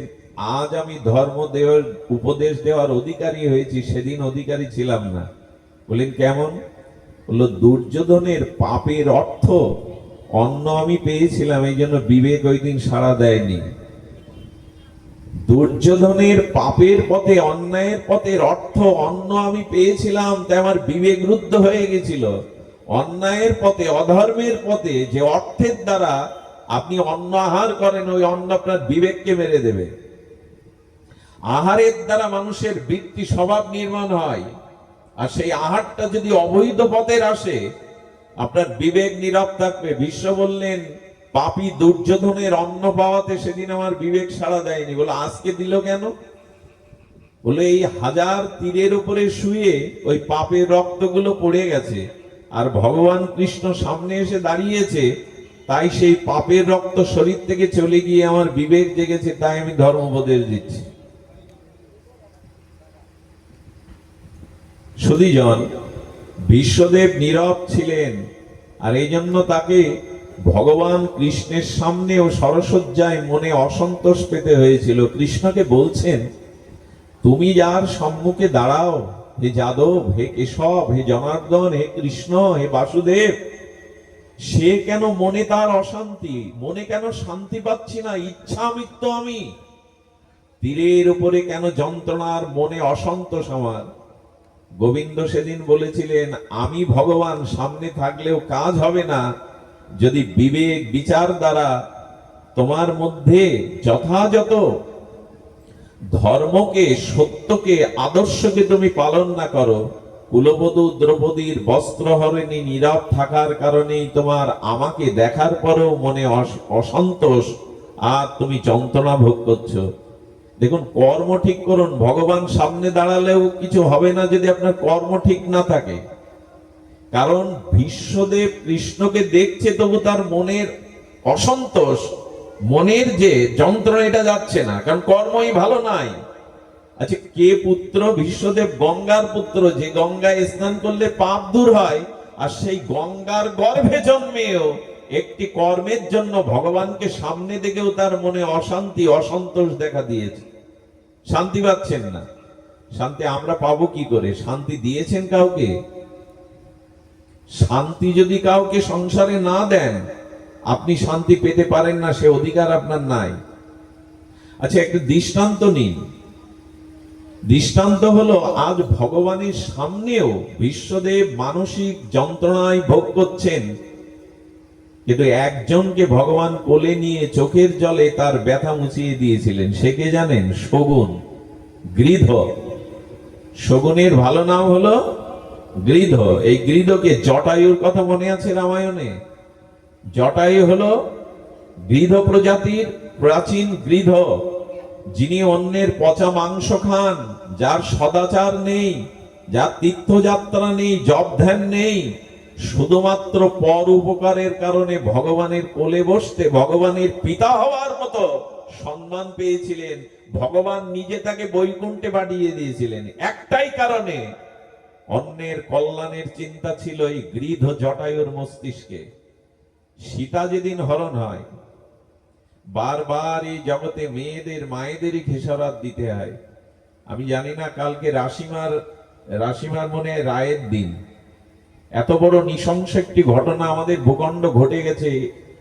আজ আমি ধর্ম দেওয়ার উপদেশ দেওয়ার অধিকারী হয়েছি, সেদিন অধিকারী ছিলাম না। বলেন কেমন? বললো, দুর্যোধনের পাপের অর্থ অন্ন আমি পেয়েছিলাম, এই জন্য বিবেক ওই দিন সাড়া দেয়নি। দুর্যোধনের পাপের পথে, অন্যায়ের পথের অর্থ অন্ন আমি পেয়েছিলাম, তাই আমার বিবেক রুদ্ধ হয়ে গেছিল। অন্যায়ের পথে, অধর্মের পথে যে অর্থের দ্বারা আপনি অন্ন আহার করেন, ওই অন্ন আপনার বিবেককে মেরে দেবে। আহারের দ্বারা মানুষের বৃত্তি স্বভাব নির্মাণ হয়, আর সেই আহারটা যদি অবৈধ পথের আসে, আপনার বিবেক নীরব থাকবে। বিশ্ব বললেন, পাপী দুর্যোধনের অন্ন পাওয়াতে সেদিন আমার বিবেক সাড়া দেয়নি, বলে আজকে দিল কেন? বলে এই হাজার তীরের উপরে শুয়ে ওই পাপের রক্তগুলো পড়ে গেছে, আর ভগবান কৃষ্ণ সামনে এসে দাঁড়িয়েছে, তাই সেই পাপের রক্ত শরীর থেকে চলে গিয়ে আমার বিবেক জেগেছে, তাই আমি ধর্মোপদেশ দিচ্ছি। সুধীজন, বিশ্বদেব নীরব ছিলেন, আর এই জন্য তাকে ভগবান কৃষ্ণের সামনে ও সরসজ্জায় মনে অসন্তোষ পেতে হয়েছিল। কৃষ্ণকে বলছেন, তুমি যার সম্মুখে দাঁড়াও, হে যাদব, হে কেশব, হে জনার্দন, হে কৃষ্ণ, হে বাসুদেব, সে কেন মনে তার অশান্তি, মনে কেন শান্তি পাচ্ছি না? ইচ্ছা মৃত্যু আমি, তীরের উপরে কেন যন্ত্রণার মনে অসন্তোষ আমার? গোবিন্দ সেদিন বলেছিলেন, আমি ভগবান সামনে থাকলেও কাজ হবে না যদি বিবেক বিচার দ্বারা তোমার মধ্যে যথাযথ ধর্মকে, সত্যকে, আদর্শকে তুমি পালন না করো। কুলবধূ দ্রৌপদীর বস্ত্র হরণী নীরব থাকার কারণেই তোমার আমাকে দেখার পরেও মনে অসন্তোষ, আর তুমি যন্ত্রণা ভোগ করছো। দেখুন, কর্ম ঠিক করুন। ভগবান সামনে দাঁড়ালেও কিছু হবে না যদি আপনার কর্ম ঠিক না থাকে। কারণ বিশ্বদেব কৃষ্ণকে দেখছে, তবু তার মনের অসন্তোষ, মনের যে যন্ত্রণা, এটা যাচ্ছে না, কারণ কর্মই ভালো নাই। আচ্ছা, কে পুত্র? বিশ্বদেব গঙ্গার পুত্র, যে গঙ্গায় স্নান করলে পাপ দূর হয়, আর সেই গঙ্গার গর্ভে জন্মেও একটি কর্মের জন্য ভগবানকে সামনে দেখেও তার মনে অশান্তি, অসন্তোষ দেখা দিয়েছে। শান্তি পাচ্ছেন না। শান্তি আমরা পাবো কি করে? শান্তি দিয়েছেন কাউকে? শান্তি যদি কাউকে সংসারে না দেন, আপনি শান্তি পেতে পারেন না, সে অধিকার আপনার নাই। আচ্ছা, একটা দৃষ্টান্ত নিন। দৃষ্টান্ত হলো, আজ ভগবানের সামনেও বিশ্বদেব মানসিক যন্ত্রণায় ভোগ করছেন, কিন্তু একজনকে ভগবান কোলে নিয়ে চোখের জলে তার ব্যথা মুছিয়ে দিয়েছিলেন। সে কে জানেন? শগুন, গৃধ। শগুনের ভালো নাম হলো গৃধ। এই গৃধকে, জটায়ুর কথা মনে আছে রামায়ণে? জটায়ু হলো গৃধ প্রজাতির প্রাচীন গৃধ, যিনি অন্যের পচা মাংস খান, যার সদাচার নেই, যার তীর্থযাত্রা নেই, জপ ধ্যান নেই, শুধুমাত্র পর উপকারের কারণে ভগবানের কোলে বসতে, ভগবানের পিতা হওয়ার মতো সম্মান পেয়েছিলেন। ভগবান নিজে তাকে বৈকুণ্ঠে পাঠিয়ে দিয়েছিলেন একটাই কারণে, অন্যের কল্যাণের চিন্তা ছিল এই গৃধ জটায়ুর মস্তিষ্কে। সীতা যেদিন হরণ হয়, বারবার এই জগতে মেয়েদের, মায়েদেরই খেসারত দিতে হয়। আমি জানি না, কালকে রাশিমার মনে রায়ের দিন। এত বড় নৃশংস একটি ঘটনা আমাদের ভূখণ্ড ঘটে গেছে,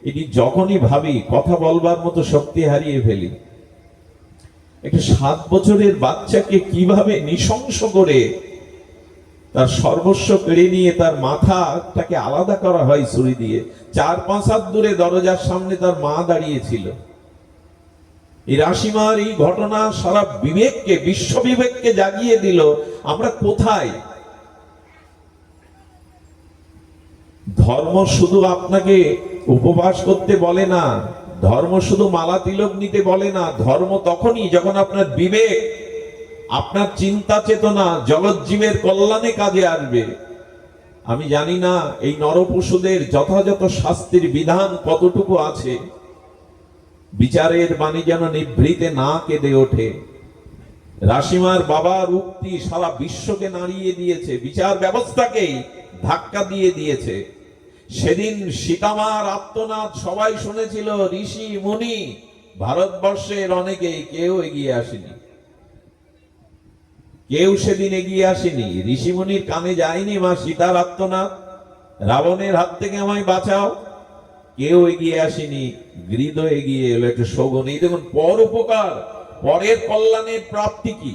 এটি যখনই ভাবি কথা বলবার মতো শক্তি হারিয়ে ফেলি। একটা 7 বছরের বাচ্চাকে কিভাবে নৃশংস করে তার সর্বস্ব কেড়ে নিয়ে তার মাথাটাকে আলাদা করা হয় ছুরি দিয়ে। 4-5 হাত দূরে দরজার সামনে তার মা দাঁড়িয়েছিল। এই রাশিমার এই ঘটনা সারা বিবেককে, বিশ্ব বিবেককে জাগিয়ে দিল। আমরা কোথায়? ধর্ম শুধু আপনাকে উপবাস করতে বলে না, ধর্ম শুধু মালা তিলক নিতে বলে না। ধর্ম তখনই যখন আপনার বিবেক, আপনার চিন্তা চেতনা জগৎ জীবের কল্যাণে কাজে আসবে। আমি জানি না এই নরপশুদের যথাযথ শাস্তির বিধান কতটুকু আছে। বিচারের বাণী যেন নিভৃতে না কেঁদে ওঠে। রাশিমার বাবার উক্তি সারা বিশ্বকে নাড়িয়ে দিয়েছে, বিচার ব্যবস্থাকেই ধাক্কা দিয়ে দিয়েছে। সেদিন সীতামার আত্মনাদ সবাই শুনেছিল, ঋষি মুনি ভারতবর্ষের অনেকেই, কেউ এগিয়ে আসেনি। কেউ সেদিন এগিয়ে আসেনি। ঋষিমুনির কানে যায়নি মা সীতার আত্মনাদ, রাবণের হাত থেকে আমায় বাঁচাও। কেউ এগিয়ে আসেনি। গৃধ এগিয়ে এলো, একটা শগুন। এই দেখুন, পর উপকার, পরের কল্যাণের প্রাপ্তি কি।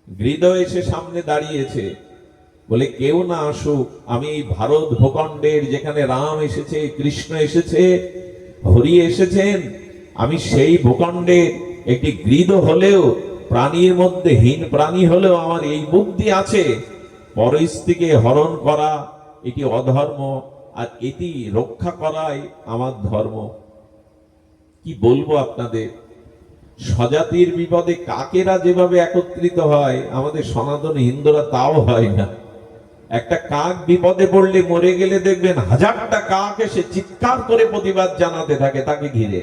গৃধ এসে সামনে দাঁড়িয়েছে, বলে কেউ না আসুক, আমি এই ভারত ভূখণ্ডের, যেখানে রাম এসেছে, কৃষ্ণ এসেছে, হরি এসেছেন, আমি সেই ভূখণ্ডের একটি গৃধ হলেও, প্রাণীর মধ্যে হীন প্রাণী হলেও আমার এই বুদ্ধি আছে, পরস্ত্রীকে হরণ করা এটি অধর্ম, আর এটি রক্ষা করাই আমার ধর্ম। কি বলবো আপনাদের, স্বজাতির বিপদে কাকেরা যেভাবে একত্রিত হয়, আমাদের সনাতন হিন্দুরা তাও হয় না। একটা কাক বিপদে পড়লে, মরে গেলে দেখবেন হাজারটা কাক এসে চিৎকার করে প্রতিবাদ জানাতে থাকে তাকে ঘিরে।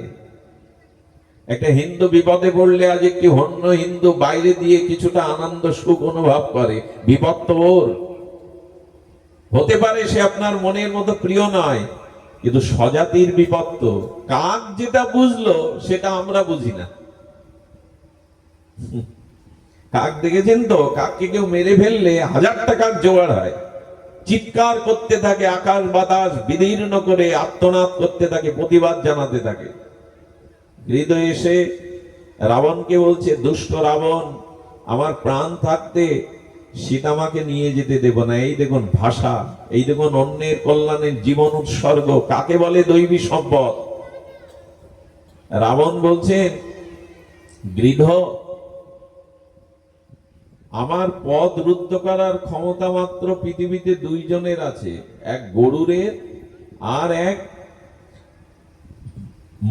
একটা হিন্দু বিপদে পড়লে আজ একটি অন্য হিন্দু বাইরে দিয়ে কিছুটা আনন্দ সুখ অনুভব করে। বিপদ তো ওর হতে পারে, সে আপনার মনের মতো প্রিয় নয়, কিন্তু স্বজাতির বিপদ তো কাক যেটা বুঝলো সেটা আমরা বুঝি না। কাক দেখেছেন তো, কাককে কেউ মেরে ফেললে হাজারটা কাক জোগাড় হয়, চিৎকার করতে থাকে, আকাশ বাতাস বিদীর্ণ করে আর্তনাদ করতে থাকে, প্রতিবাদ জানাতে থাকে। হৃদয় এসে রাবণকে বলছে, দুষ্ট রাবণ, আমার প্রাণ থাকতে সীতামাকে নিয়ে যেতে দেব না। এই দেখুন ভাষা, এই দেখুন অন্যের কল্যাণের জীবন উৎসর্গ, কাকে বলে দৈবী সম্পদ। রাবণ বলছেন, গৃধ, আমার পদ রুদ্ধ করার ক্ষমতা মাত্র পৃথিবীতে দুইজনের আছে, এক গরুরের আর এক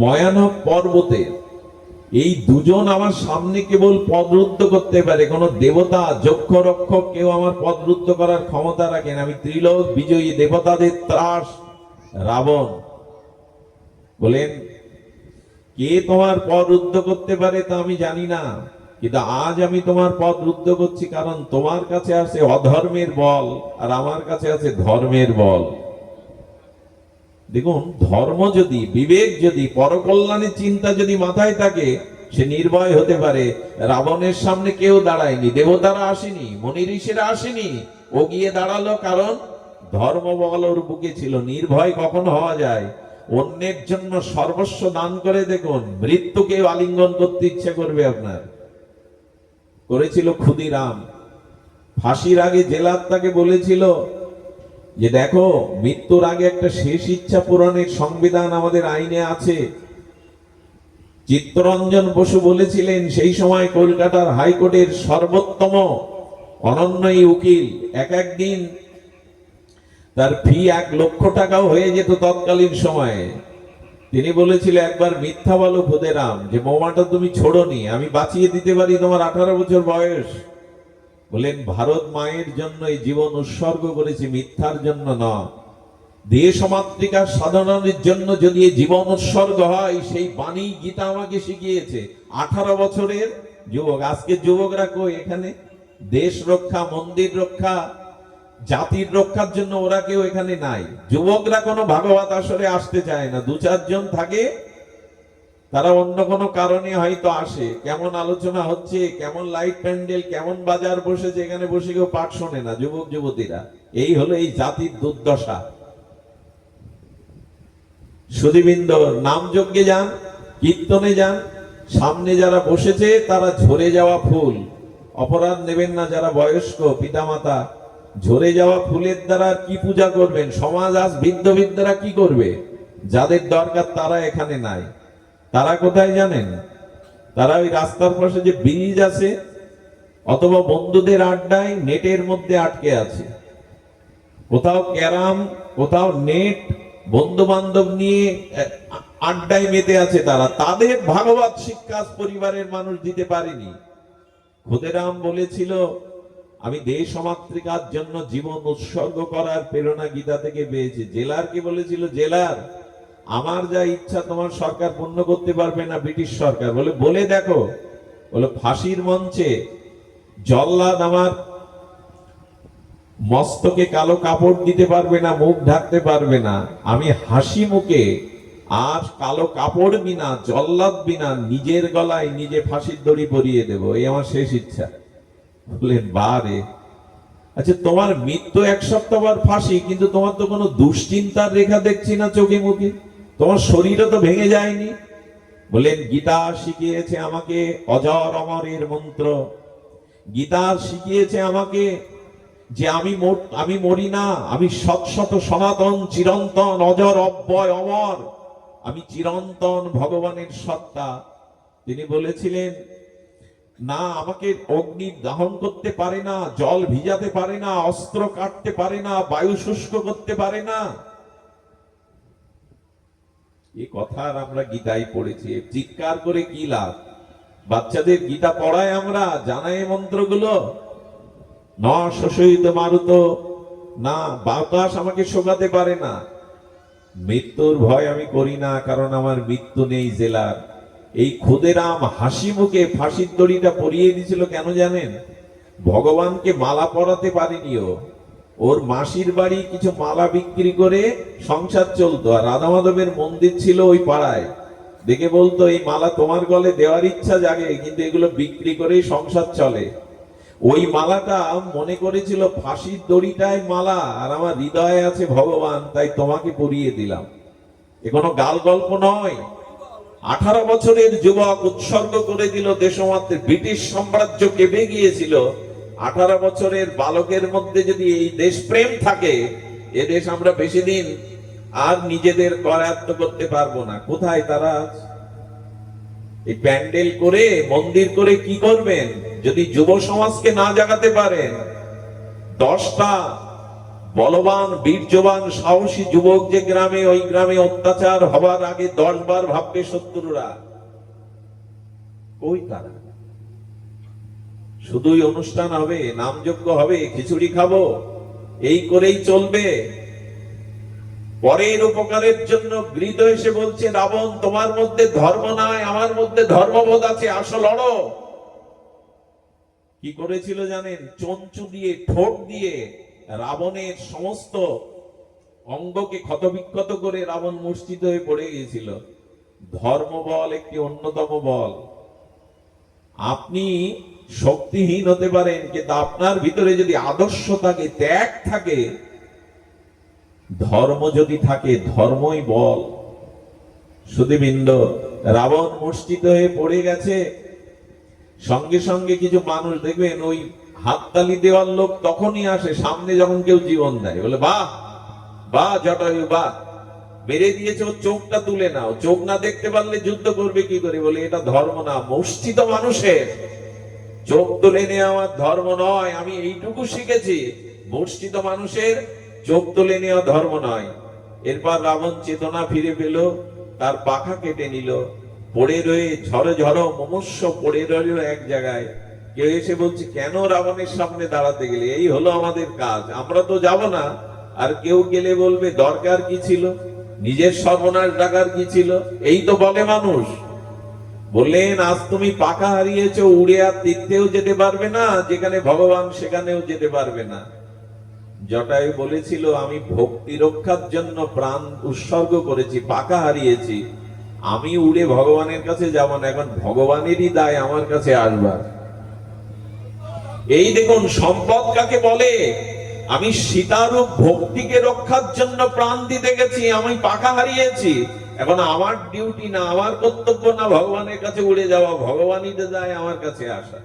ময়ানক পর্বতের। এই দুজন আমার সামনে কেবল পদরুদ্ধ করতে পারে, কোন দেবতা যক্ষ রক্ষক কেউ আমার পদরুদ্ধ করার ক্ষমতা রাখেন। আমি ত্রিলোক বিজয়ী, দেবতাদের ত্রাস রাবণ। বলেন, কে তোমার পদ রুদ্ধ করতে পারে তা আমি জানি না, কিন্তু আজ আমি তোমার পদ রুদ্ধ করছি, কারণ তোমার কাছে আছে অধর্মের বল আর আমার কাছে আছে ধর্মের বল। দেখুন, ধর্ম যদি, বিবেক যদি, পরকল্যাণের চিন্তা যদি মাথায় থাকে, সে নির্ভয় হতে পারে। রাবণের সামনে কেউ দাঁড়ায়নি, দেবতারা আসেনি, মনি ঋষিরা আসেনি, ও গিয়ে দাঁড়ালো কারণ ধর্ম বল ওর বুকে ছিল। নির্ভয় কখন হওয়া যায়? অন্যের জন্য সর্বস্ব দান করে দেখুন, মৃত্যুকে আলিঙ্গন করতে ইচ্ছে করবে আপনার। করেছিল ক্ষুদিরাম। ফাঁসির আগে জেলার তাকে বলেছিল যে দেখো, মৃত্যুর আগে একটা শেষ ইচ্ছা পূরণের সংবিধান আমাদের আইনে আছে। চিত্তরঞ্জন বসু বলেছিলেন, সেই সময় কলকাতার হাইকোর্টের সর্বোত্তম অনন্যই উকিল, এক একদিন তার ফি 1 লক্ষ টাকাও হয়ে যেত তৎকালীন সময়ে। তিনি বলেছিলেন, একবার মিথ্যা বলো ক্ষুদিরাম যে বোমাটা তুমি ছোড়নি, আমি বাঁচিয়ে দিতে পারি তোমার 18 বছর বয়স। বলেন, ভারত মায়ের জন্য এই জীবন উৎসর্গ করেছি, মিথ্যার জন্য নয়। দেশ মাতৃকার সাধনের জন্য যদি এই জীবন উৎসর্গ হয়, সেই বাণী গীতা আমাকে শিখিয়েছে। 18 বছরের যুবক, আজকে যুবকরা কই এখানে? দেশ রক্ষা, মন্দির রক্ষা, জাতির রক্ষার জন্য ওরা কেউ এখানে নাই। যুবকরা কোনো ভাগবত আসরে আসতে চায় না, 2-4 জন থাকে, তারা অন্য কোনো কারণে হয়তো আসে। কেমন আলোচনা হচ্ছে, কেমন লাইট প্যান্ডেল, কেমন বাজার বসেছে, এখানে বসে কেউ পাঠ শোনে না যুবক যুবতীরা। এই হলো এই জাতির দুর্দশা। সুধীবৃন্দ, নাম যজ্ঞে যান, কীর্তনে যান, সামনে যারা বসেছে তারা ঝরে যাওয়া ফুল। অপরাধ নেবেন না যারা বয়স্ক পিতামাতা, ঝরে যাওয়া ফুলের দ্বারা কি পূজা করবেন? সমাজ আজ বৃদ্ধ বৃদ্ধরা কি করবে? যাদের দরকার তারা এখানে নাই। তারা কোথায় জানেন? তারা ওই রাস্তার পাশে যে ব্রিজ আছে, অথবা বন্ধুদের আড্ডায় নেটের মধ্যে আটকে আছে। কোথাও ক্যারাম, কোথাও নেট, বন্ধু বান্ধব নিয়ে আড্ডায় মেতে আছে তারা। তাদের ভাগবত শিক্ষা পরিবারের মানুষ দিতে পারেনি। ক্ষুদিরাম বলেছিল, আমি দেশ মাতৃকার জন্য জীবন উৎসর্গ করার প্রেরণা গীতা থেকে পেয়েছি। জেলার কি বলেছিল, জেলার, আমার যা ইচ্ছা তোমার সরকার পূর্ণ করতে পারবে না, ব্রিটিশ সরকার। বলে দেখো, বলে ফাঁসির মঞ্চে জল্লাদ আমার মস্তকে কালো কাপড় দিতে পারবে না, মুখ ঢাকতে পারবে না, আমি হাসি মুখে আর কালো কাপড় বিনা, জল্লাদ বিনা, নিজের গলায় নিজে ফাঁসির দড়ি পরিয়ে দেব, এই আমার শেষ ইচ্ছা। বললেন, বারে, আচ্ছা তোমার মৃত্যু 1 সপ্তাহ পর ফাঁসি, কিন্তু তোমার তো কোনো দুশ্চিন্তার রেখা দেখছি না চোখে মুখে, তোমার শরীরও তো ভেঙে যায়নি। বলেন, গীতা শিখিয়েছে আমাকে অজর অমরের মন্ত্র। গীতা শিখিয়েছে আমাকে যে আমি মরি না, আমি শত সনাতন, চিরন্তন, অজর, অব্যয়, অমর, আমি চিরন্তন ভগবানের সত্তা। তিনি বলেছিলেন, না আমাকে অগ্নি দাহন করতে পারে না, জল ভিজাতে পারে না, অস্ত্র কাটতে পারে না, বায়ু শুষ্ক করতে পারে না, এই কথা আর আমরা গীতায় পড়েছি, চিৎকার করে কি লাভ? বাচ্চাদের গীতা পড়ায় আমরা, জানাই মন্ত্রগুলো। ন শোষিত মারুত, না বাতাস আমাকে শোকাতে পারে না। মৃত্যুর ভয় আমি করি না, কারণ আমার মৃত্যু নেই জেলার। এই ক্ষুদেরাম হাসি মুখে ফাঁসির দড়িটা পরিয়ে দিয়েছিল কেন জানেন? ভগবানকে মালা পরাতে পারেনি ও। ওর মাসির বাড়ি কিছু মালা বিক্রি করে সংসার চলতো, আর রাধা মাধবের মন্দির ছিল ওই পাড়ায়। দেখে বলতো এই মালা তোমার গলে দেওয়ার ইচ্ছা জাগে, কিন্তু এগুলো বিক্রি করেই সংসার চলে। ওই মালাটা মনে করেছিল ফাঁসির দড়িটায় মালা, আর আমার হৃদয়ে আছে ভগবান, তাই তোমাকে পরিয়ে দিলাম। এ কোনো গাল গল্প নয়। 18 বছরের যুবক উৎসর্গ করে দিল দেশমাত্রে। ব্রিটিশ সাম্রাজ্য কেঁপে গিয়েছিল। 18 বছরের বালকের মধ্যে যদি এই দেশপ্রেম থাকে, এ দেশ আমরা বেশি দিন আর নিজেদের করায়ত্ত করতে পারবো না। কোথায় তারা? এই প্যান্ডেল করে মন্দির করে কি করবেন যদি যুব সমাজকে না জাগাতে পারেন? 10টা বলবান বীর্যবান সাহসী যুবক যে গ্রামে, ওই গ্রামে অত্যাচার হবার আগে 10 বার ভাববে শত্রুরা। ওই তারা শুধুই অনুষ্ঠান হবে, নামযজ্ঞ হবে, খিচুড়ি খাবো, এই করেই চলবে। পরের উপকারের জন্য গৃহীত এসে বলছে রাবণ, তোমার মধ্যে ধর্ম নাই, আমার মধ্যে ধর্মবোধ আছে, আসল লড়ো। কি করেছিল জানেন? চঞ্চু দিয়ে, ঠোঁট দিয়ে রাবণের সমস্ত অঙ্গকে ক্ষতবিক্ষত করে রাবণ মূর্ছিত হয়ে পড়ে গিয়েছিল। ধর্মবল একটি অন্যতম বল। আপনি শক্তিহীন হতে পারেন, কিন্তু আপনার ভিতরে যদি আদর্শ থাকে, ত্যাগ থাকে, ধর্ম যদি থাকে, ধর্মই বল। সুধীবৃন্দ, রাবণ মূর্ছিত হয়ে পড়ে গেছে। সঙ্গে সঙ্গে কিছু মানুষ দেখবেন ওই হাততালি দেওয়ার লোক তখনই আসে সামনে যখন কেউ জীবন দেয়। বলে বাহ বাহ জটায়ু বাহ, মেরে দিয়েছে, ওর চোখটা তুলে নাও। চোখ না দেখতে পারলে যুদ্ধ করবে কি করে? বলে এটা ধর্ম না। মূর্ছিত মানুষের চোখ তুলে নেওয়া আমার ধর্ম নয়। আমি এইটুকু শিখেছি, মূর্ছিত মানুষের চোখ তুলে নেওয়া ধর্ম নয়। এরপর রাবণ চেতনা ফিরে পেল, তার পাখা কেটে নিল, পড়ে রয়ে ঝড়ো ঝড়ো মুমূর্ষ পড়ে রইল এক জায়গায়। কেউ এসে বলছে কেন রাবণের সামনে দাঁড়াতে গেলে? এই হলো আমাদের কাজ, আমরা তো যাব না। আর কেউ গেলে বলবে দরকার কি ছিল, নিজের সর্বনাশ ডাকার কি ছিল? এই তো বলে মানুষ। বললেন আজ তুমি পাখা হারিয়েছো, উড়ে আর তীর্থেও যেতে পারবে না, যেখানে ভগবান সেখানেও যেতে পারবে না। জটায়ু বলেছিল আমি ভক্তি রক্ষার জন্য প্রাণ উৎসর্গ করেছি, পাখা হারিয়েছি, আমি উড়ে ভগবানের কাছে যাব না, এখন ভগবানেরই দায় আমার কাছে আসবার। এই দেখুন সম্পদ কাকে বলে। আমি সীতারূপ ভক্তিকে রক্ষার জন্য প্রাণ দিতে গেছি, আমি পাখা হারিয়েছি, এখন আমার ডিউটি না, আমার কর্তব্য না ভগবানের কাছে উড়ে যাওয়া, ভগবানই দেয় আমার কাছে আসা।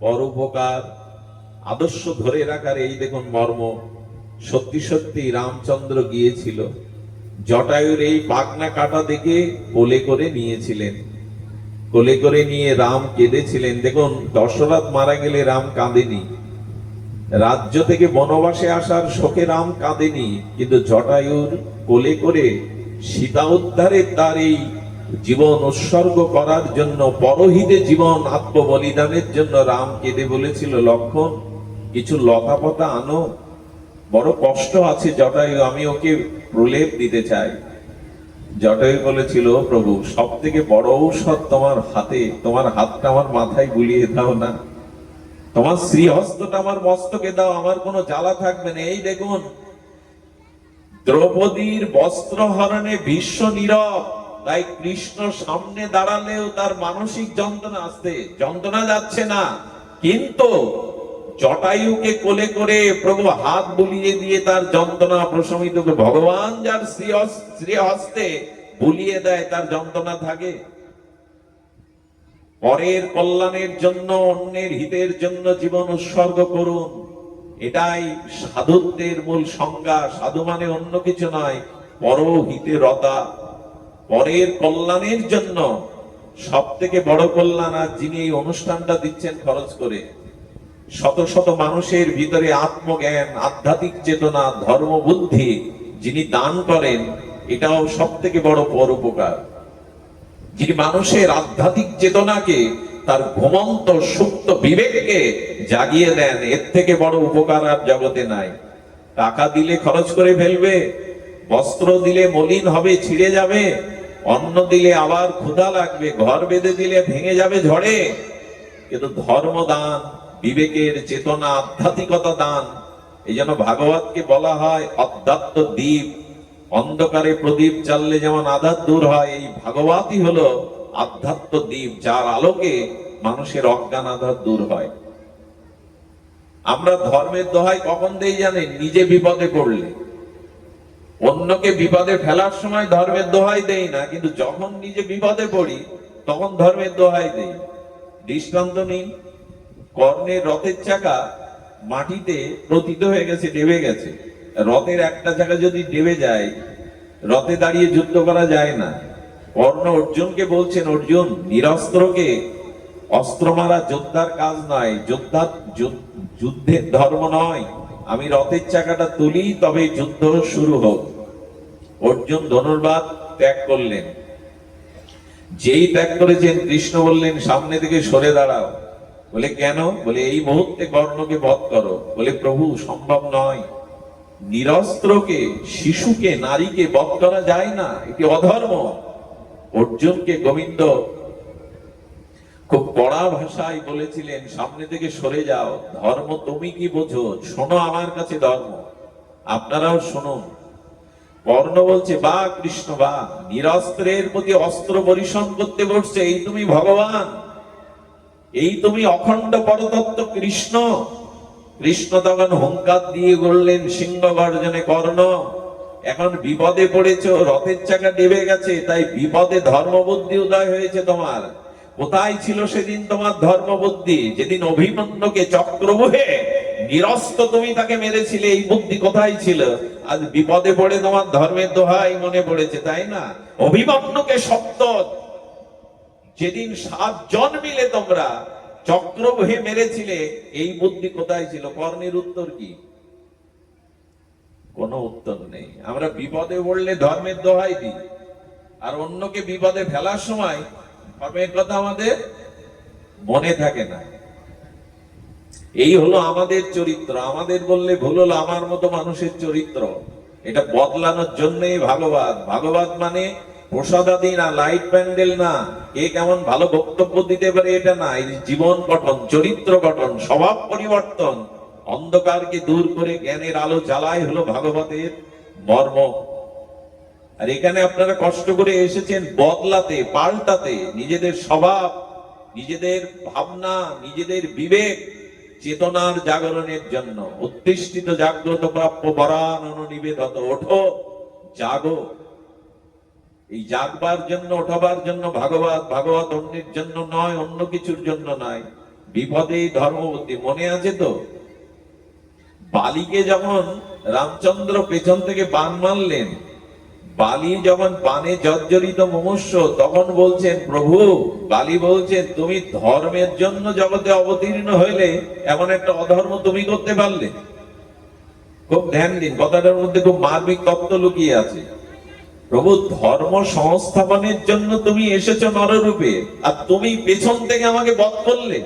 পরোপকার, আদর্শ ধরে রাখার এই দেখুন মর্ম। সত্যি সত্যি রামচন্দ্র গিয়েছিল, জটায়ুর এই পাখনা কাটা দেখে কোলে করে নিয়েছিলেন। কোলে করে নিয়ে রাম কেঁদেছিলেন। দেখুন দশরথ মারা গেলে রাম কাঁদেনি, রাজ্য থেকে বনবাসে আসার শোকে রাম কাঁদেনি, কিন্তু জটায়ুর কোলে করে সীতা উদ্ধারে তার এই জীবন উৎসর্গ করার জন্য, পরহিতে জীবন আত্মবলিদানের জন্য রাম কেঁদে বলেছিল লক্ষণ কিছু লতা পাতা আনো, বড় কষ্ট আছে জটায়ু, আমি ওকে প্রলেপ দিতে চাই। জটায়ু বলেছিল প্রভু সব থেকে বড় ঔষধ তোমার হাতে, তোমার হাতটা আমার মাথায় বুলিয়ে দাও না, তোমার শ্রীহস্তটা আমার মস্তকে দাও, আমার কোনো জ্বালা থাকবে না। এই দেখুন দ্রৌপদীর বস্ত্র হরণে ভীষ্ম নীরব, তাই কৃষ্ণ সামনে দাঁড়ালেও তার মানসিক যন্ত্রণা আসতে, যন্ত্রণা যাচ্ছে না। কিন্তু জটায়ুকে কোলে করে প্রভু হাত বুলিয়ে দিয়ে তার যন্ত্রণা প্রশমিত করে, ভগবান যার শ্রীহস্তে বুলিয়ে দেয় তার যন্ত্রণা থাকে। পরের কল্যাণের জন্য, অন্যের হিতের জন্য জীবন উৎসর্গ করুন, এটাই সাধুত্বের মূল সংজ্ঞা। সাধু মানে অন্য কিছু নয়, পরহিতে রতা, পরের কল্যাণের জন্য। সব থেকে বড় কল্যাণ, আর যিনি এই অনুষ্ঠানটা দিচ্ছেন খরচ করে, শত শত মানুষের ভিতরে আত্মজ্ঞান, আধ্যাত্মিক চেতনা, ধর্ম বুদ্ধি যিনি দান করেন, এটাও সব থেকে বড় পরোপকার। যিনি মানুষের আধ্যাত্মিক চেতনাকে, তার ঘুমন্ত সুপ্ত বিবেককে জাগিয়ে দেন, এর থেকে বড় উপকার আর জগতে নাই। টাকা দিলে খরচ করে ফেলবে, বস্ত্র দিলে মলিন হবে, ছিঁড়ে যাবে, অন্ন দিলে আবার ক্ষুধা লাগবে, ঘর বেঁধে দিলে ভেঙে যাবে ঝড়ে। কিন্তু ধর্মদান, বিবেকের চেতনা, আধ্যাত্মিকতা দান, এই জন্য ভাগবতকে বলা হয় অধ্যাত্ম দ্বীপ। অন্ধকারে প্রদীপ জ্বাললে যেমন আধার দূর হয়, এই ভাগবতই হলো আধ্যাত্ম দ্বীপ, যার আলোকে মানুষের অজ্ঞান আধার দূর হয়। আমরা ধর্মের দোহাই কখন দেই জানেন? নিজে বিপদে পড়লে। অন্যকে বিপদে ফেলার সময় ধর্মের দোহাই দেই না, কিন্তু যখন নিজে বিপদে পড়ি তখন ধর্মের দোহাই দেই। দৃষ্টান্ত নিন, কর্ণের রথের চাকা মাটিতে প্রতীত হয়ে গেছে, ডেবে গেছে। রথের একটা চাকা যদি ডেবে যায়, রথে দাঁড়িয়ে যুদ্ধ করা যায় না। কর্ণ অর্জুনকে বলছেন, অর্জুন, নিরস্ত্রকে অস্ত্র মারা যোদ্ধার কাজ নয়, যুদ্ধের ধর্ম নয়। আমি রথের চাকাটা তুলি, তবে যুদ্ধ শুরু হোক। অর্জুন ধনুর্বাদ ত্যাগ করলেন। যেই ত্যাগ করেছেন, কৃষ্ণ বললেন, সামনে থেকে সরে দাঁড়াও। বলে কেন? বলে এই মুহূর্তে কর্ণকে বধ করো। বলে প্রভু, সম্ভব নয়। নিরস্ত্রকে, শিশুকে, নারীকে বধ করা যায় না, এটি অধর্ম। অর্জুনকে গোবিন্দ খুব কড়া ভাষায় বলেছিলেন, সামনে থেকে সরে যাও, ধর্ম তুমি কি বোঝো, শোনো আমার কাছে ধর্ম, আপনারাও শুনুন। কর্ণ বলছে, বা কৃষ্ণ বা, নিরস্ত্রের প্রতি অস্ত্র পরিশন করতে বসছে, এই তুমি ভগবান, এই তুমি অখণ্ড পরতত্ত্ব কৃষ্ণ। কৃষ্ণ তখন হুঙ্কার দিয়ে বললেন সিংহ গর্জনে, কর্ণ, এখন বিপদে পড়েছো, রথের চাকা ডেবে গেছে, তাই বিপদে ধর্মবুদ্ধি উদয় হয়েছে তোমার। কোথায় ছিল সেদিন তোমার ধর্মবুদ্ধি? যেদিন অভিমন্যুকে চক্রব্যূহে নিরস্ত্র তুমি তাকে মেরেছিলে, এই বুদ্ধি কোথায় ছিল? আজ বিপদে পড়ে তোমার ধর্মের দোহাই মনে পড়েছে, তাই না? অভিমন্যুকে সপ্ত যেদিন 7 জন মিলে তোমরা চক্রব্যূহে মেরেছিলে, এই বুদ্ধি কোথায় ছিল? কর্ণের উত্তর কি? কোনো উত্তর নেই। আমরা বিপদে পড়লে ধর্মের দোহাই দিই, আর অন্যকে বিপদে ফেলার সময় ধর্মের কথা আমাদের মনে থাকে না। এই হলো আমাদের চরিত্র। আমাদের বললে ভুল হলো, আমার মতো মানুষের চরিত্র। এটা বদলানোর জন্যই ভাগবত। ভাগবত মানে প্রসাদাদি না, লাইট প্যান্ডেল না, কে কেমন ভালো বক্তব্য দিতে পারে এটা না। এই জীবন গঠন, চরিত্র গঠন, স্বভাব পরিবর্তন, অন্ধকারকে দূর করে জ্ঞানের আলো জ্বালাই হলো ভাগবতের মর্ম। আর এখানে আপনারা কষ্ট করে এসেছেন বদলাতে, পাল্টাতে, নিজেদের স্বভাব, নিজেদের ভাবনা, নিজেদের বিবেক, চেতনার জাগরণের জন্য। উত্তিষ্ঠিত জাগ্রত প্রাপ্য বরান অনুনিবেদত, ওঠো, জাগো। এই জাগবার জন্য, ওঠবার জন্য ভাগবত। ভাগবত অন্যের জন্য নয়, অন্য কিছুর জন্য নয়। বিপদে ধর্মবুদ্ধি। মনে আছে তো, বালিকে যখন রামচন্দ্র পেছন থেকে বান মারলেন, বালি যখন বানে জর্জরিত মুমূর্ষ, তখন বলছেন, প্রভু, বালি বলছেন, তুমি ধর্মের জন্য জগতে অবতীর্ণ হইলে এমন একটা অধর্ম তুমি করতে পারলে? খুব ধ্যান দিন, কথাটার মধ্যে খুব মার্মিক তত্ত্ব লুকিয়ে আছে। প্রভু, ধর্ম সংস্থাপনের জন্য তুমি এসেছো নররূপে, আর তুমি পেছন থেকে আমাকে বধ করলে।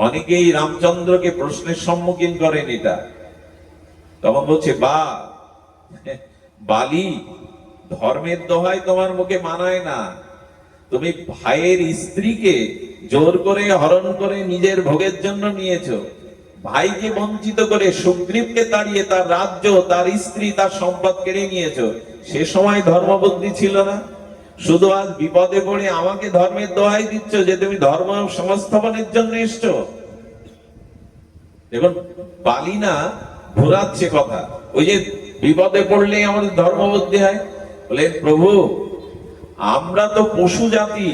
অনেকেই রামচন্দ্রকে প্রশ্নের সম্মুখীন করেন এটা। তখন বলছে, বা বালি, ধর্মের দোহাই তোমার মুখে মানায় না। তুমি ভাইয়ের স্ত্রীকে জোর করে হরণ করে নিজের ভোগের জন্য নিয়েছো, ভাইকে বঞ্চিত করে সুগ্রীবকে তাড়িয়ে তার রাজ্য, তার স্ত্রী, তার সম্পদ কেড়ে নিয়েছো। সে সময় ধর্মবুদ্ধি ছিল না। শুধু আজ বিপদে পড়ে আমাকে ধর্মের দোহাই দিচ্ছ যে তুমি ধর্ম সংস্থাপনের জন্য এসছো। দেখুন, বালি না ঘোরাচ্ছে কথা। ওই যে বিপদে পড়লেই আমাদের ধর্মবুদ্ধি হয়। বলে, প্রভু, আমরা তো পশু জাতি,